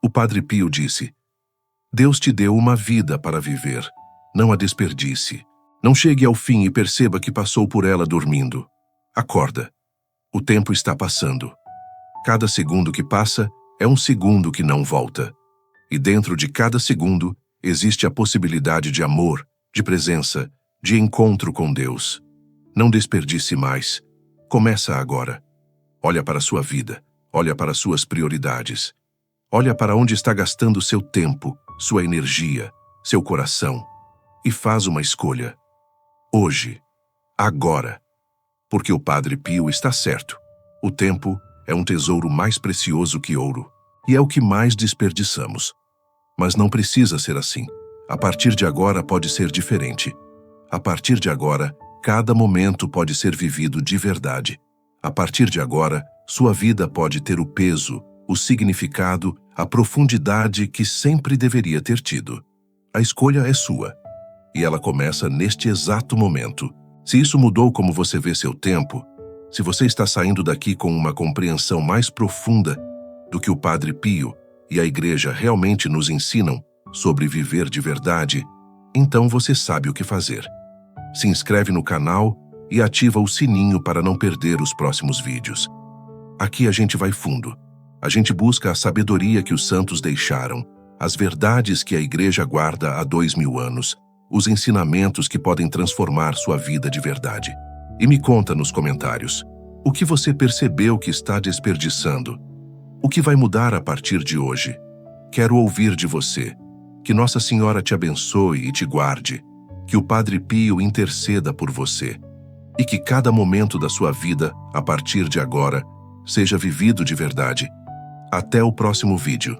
O Padre Pio disse: Deus te deu uma vida para viver. Não a desperdice. Não chegue ao fim e perceba que passou por ela dormindo. Acorda. O tempo está passando. Cada segundo que passa é um segundo que não volta. E dentro de cada segundo existe a possibilidade de amor, de presença, de encontro com Deus. Não desperdice mais. Começa agora. Olha para a sua vida. Olha para suas prioridades. Olha para onde está gastando seu tempo, sua energia, seu coração. E faz uma escolha. Hoje. Agora. Porque o Padre Pio está certo. O tempo é um tesouro mais precioso que ouro. E é o que mais desperdiçamos. Mas não precisa ser assim. A partir de agora pode ser diferente. A partir de agora, cada momento pode ser vivido de verdade. A partir de agora, sua vida pode ter o peso, o significado, a profundidade que sempre deveria ter tido. A escolha é sua. E ela começa neste exato momento. Se isso mudou como você vê seu tempo, se você está saindo daqui com uma compreensão mais profunda do que o Padre Pio e a Igreja realmente nos ensinam sobre viver de verdade, então você sabe o que fazer. Se inscreve no canal e ativa o sininho para não perder os próximos vídeos. Aqui a gente vai fundo. A gente busca a sabedoria que os santos deixaram, as verdades que a Igreja guarda há 2000 anos, os ensinamentos que podem transformar sua vida de verdade. E me conta nos comentários, o que você percebeu que está desperdiçando? O que vai mudar a partir de hoje? Quero ouvir de você. Que Nossa Senhora te abençoe e te guarde. Que o Padre Pio interceda por você. E que cada momento da sua vida, a partir de agora, seja vivido de verdade. Até o próximo vídeo.